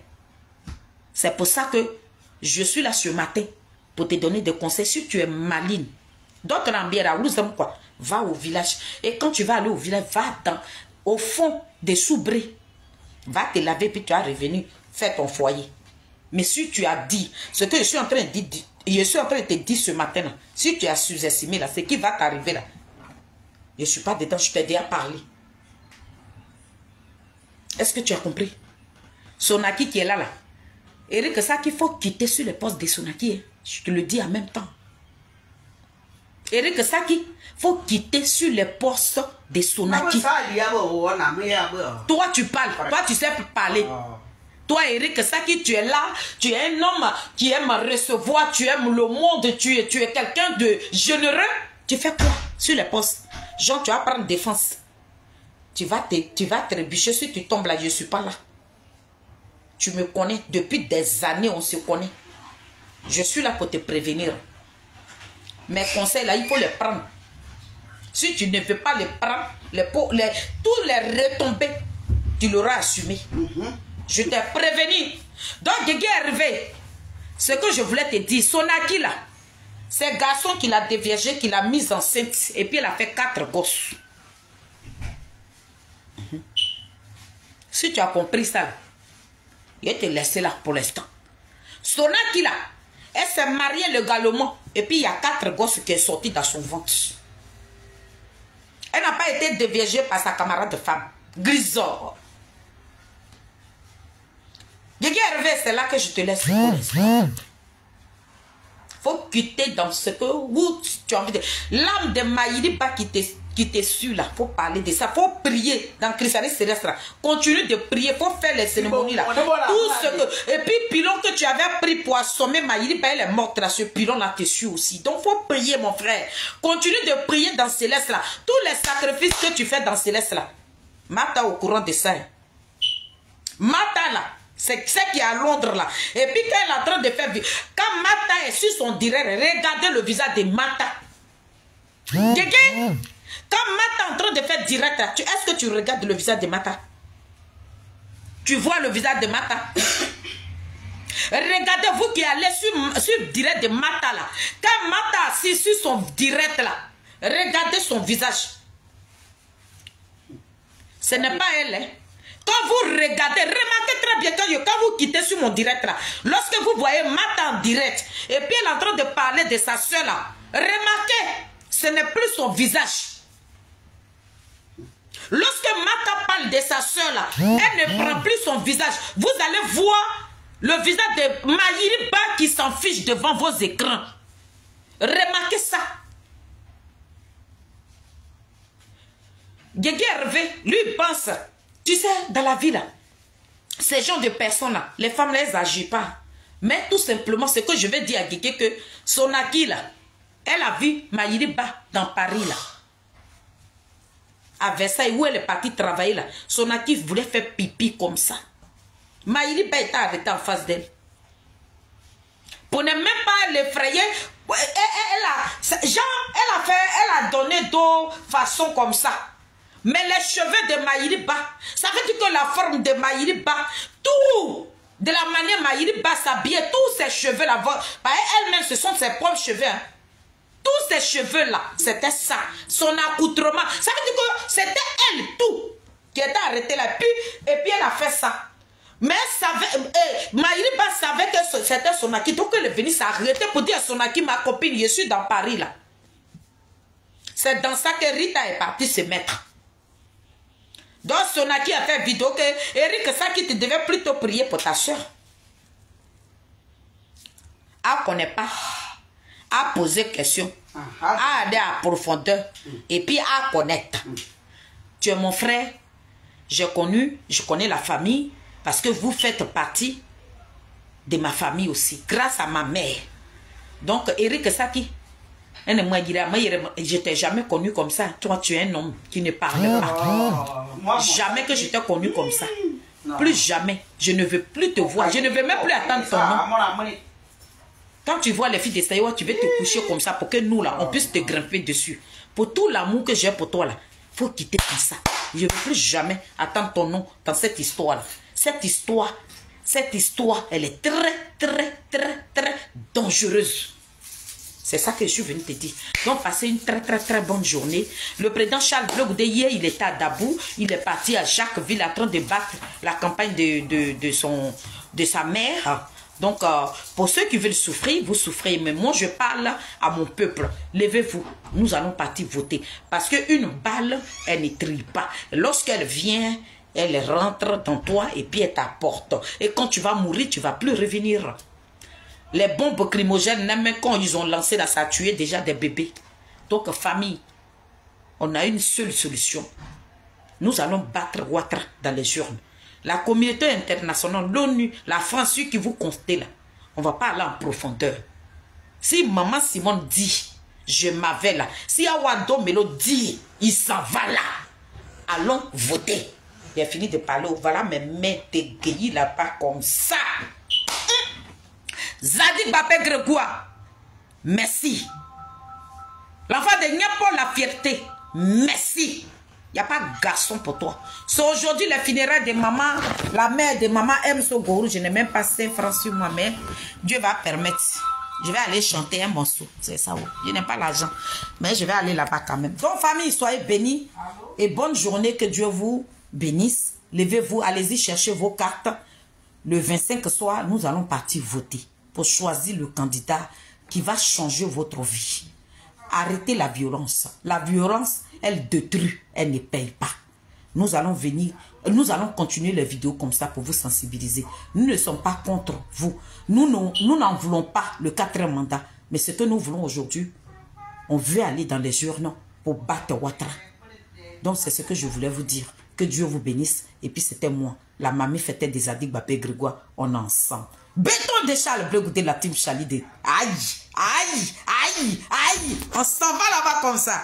C'est pour ça que je suis là ce matin pour te donner des conseils. Si tu es maligne, d'autres quoi, va au village. Et quand tu vas aller au village, va au fond des soubrés. Va te laver, puis tu vas revenir faire ton foyer. Mais si tu as dit ce que je suis en train de dire, je suis en train de te dire ce matin, là, si tu as sous-estimé là, ce qui va t'arriver là, je ne suis pas dedans, je t'ai déjà parlé. Est-ce que tu as compris? Sonaki qui est là, Eric, ça qu'il faut quitter sur le poste de Sonaki. Hein. Je te le dis en même temps. Eric, ça qu'il faut quitter sur le poste de Sonaki. Toi, tu parles. Toi, tu sais parler. Toi, Eric Saki, tu es là, tu es un homme qui aime recevoir, tu aimes le monde, tu es quelqu'un de généreux. Tu fais quoi sur les postes? Genre, tu vas prendre défense. Tu vas trébucher si tu tombes là, je ne suis pas là. Tu me connais, depuis des années, on se connaît. Je suis là pour te prévenir. Mes conseils là, il faut les prendre. Si tu ne veux pas les prendre, tous les retombées, tu l'auras assumé. Je t'ai prévenu. Donc, Guigui est arrivé. Ce que je voulais te dire, Sonaki là, c'est garçon qui l'a déviégé, qui l'a mise enceinte, et puis elle a fait 4 gosses. Si tu as compris ça, je vais te laisser là pour l'instant. Sonaki là, elle s'est mariée légalement, et puis il y a 4 gosses qui sont sortis dans son ventre. Elle n'a pas été déviégée par sa camarade de femme, Grisor. Guigui est arrivé, c'est là que je te laisse. Faut quitter dans ce que où tu as envie de. L'âme de Maïliba qui te suit là, faut parler de ça, faut prier dans le christianisme céleste là. Continue de prier, faut faire les cérémonies là. Tout ce que. Et puis pilon que tu avais pris pour assommer Maïliba, elle est morte là, ce pilon là te suit aussi. Donc faut prier mon frère. Continue de prier dans le céleste là. Tous les sacrifices que tu fais dans le céleste là. Mata au courant de ça. Mata là. C'est ce qui est à Londres là. Et puis quand elle est en train de faire... Quand Mata est sur son direct, regardez le visage de Mata. Guigui, quand Mata est en train de faire direct là, est-ce que tu regardes le visage de Mata? Tu vois le visage de Mata? Regardez vous qui allez sur le direct de Mata là. Quand Mata est assis sur son direct là, regardez son visage. Ce n'est pas elle, hein. Quand vous regardez, remarquez très bien quand vous quittez sur mon direct là, lorsque vous voyez Mata en direct, et puis elle est en train de parler de sa soeur là, remarquez, ce n'est plus son visage. Lorsque Mata parle de sa soeur là, elle ne prend plus son visage. Vous allez voir le visage de Maïliba qui s'en fiche devant vos écrans. Remarquez ça. Guigui Hervé, lui, il pense... Tu sais, dans la vie, là, ces gens de personnes-là, les femmes, elles n'agissent pas. Mais tout simplement, ce que je vais dire à Guigui, que Sonaki, là, elle a vu Maïliba dans Paris, là. À Versailles, où elle est partie travailler, là. Sonaki voulait faire pipi comme ça. Maïliba était arrêtée en face d'elle. Pour ne même pas l'effrayer, elle a donné d'autres façons comme ça. Mais les cheveux de Maïliba, ça veut dire que la forme de Maïliba, tout, de la manière Maïliba s'habillait, tous ces cheveux-là, elle-même, ce sont ses propres cheveux. Hein. Tous ces cheveux-là, c'était ça. Son accoutrement, ça veut dire que c'était elle, tout, qui était arrêtée là. Et puis elle a fait ça. Mais Maïliba savait que c'était Sonaki. Donc elle est venue s'arrêter pour dire à Sonaki, ma copine, je suis dans Paris là. C'est dans ça que Rita est partie se mettre. Donc Sonaki a fait vidéo que Eric Saki, tu devais plutôt prier pour ta soeur. Elle ne connaît pas. À poser question. À aller à profondeur. Et puis à connaître. Tu es mon frère. Je connais la famille. Parce que vous faites partie de ma famille aussi. Grâce à ma mère. Donc Eric Saki. Je ne t'ai jamais connu comme ça. Toi, tu es un homme qui ne parle pas. Jamais que je t'ai connu comme ça. Plus jamais. Je ne veux plus te voir. Je ne veux même plus attendre ton nom. Quand tu vois les filles de Saïwa, tu veux te coucher comme ça pour que nous, là, on puisse te grimper dessus. Pour tout l'amour que j'ai pour toi, là, il faut quitter comme ça. Je ne veux plus jamais attendre ton nom dans cette histoire-là. Cette histoire, elle est très dangereuse. C'est ça que je suis venu te dire. Donc, passez une très bonne journée. Le président Charles Blé Goudé, hier, il était à Dabou. Il est parti à Jacquesville en train de battre la campagne de sa mère. Donc, pour ceux qui veulent souffrir, vous souffrez. Mais moi, je parle à mon peuple. Levez-vous. Nous allons partir voter. Parce qu'une balle, elle ne trille pas. Lorsqu'elle vient, elle rentre dans toi et puis elle t'apporte. Et quand tu vas mourir, tu ne vas plus revenir. Les bombes lacrymogènes, même quand ils ont lancé là, ça a tué déjà des bébés. Donc, famille, on a une seule solution. Nous allons battre Ouattara dans les urnes. La communauté internationale, l'ONU, la France, ceux qui vous comptez là, on ne va pas aller en profondeur. Si Maman Simone dit, je m'avais là, si Awado Melo dit, il s'en va là, allons voter. Il a fini de parler, voilà, mais mettez Gueyi là-bas comme ça. Zadig Bapé Grégoire, merci. L'enfant de Niapo, la fierté, merci. Il n'y a pas de garçon pour toi. C'est aujourd'hui les funérailles de maman, la mère de maman M. Sogorou. Je n'ai même pas 5 francs sur moi, mais Dieu va permettre. Je vais aller chanter un morceau. C'est ça, oui. Je n'ai pas l'argent, mais je vais aller là-bas quand même. Donc, famille, soyez bénis et bonne journée. Que Dieu vous bénisse. Levez-vous, allez-y chercher vos cartes. Le 25 soir, nous allons partir voter pour choisir le candidat qui va changer votre vie. Arrêtez la violence. La violence, elle détruit, elle ne paye pas. Nous allons venir, nous allons continuer les vidéos comme ça pour vous sensibiliser. Nous ne sommes pas contre vous. Nous n'en voulons pas le 4e mandat. Mais ce que nous voulons aujourd'hui, on veut aller dans les urnes pour battre Ouattara. Donc c'est ce que je voulais vous dire. Que Dieu vous bénisse. Et puis c'était moi, la mamie fêtait des Zadig Bapé Grégoire. On est ensemble. Béton de Charles Blé Goudé, la team Chalide. Aïe, aïe, aïe, aïe. On s'en va là-bas comme ça.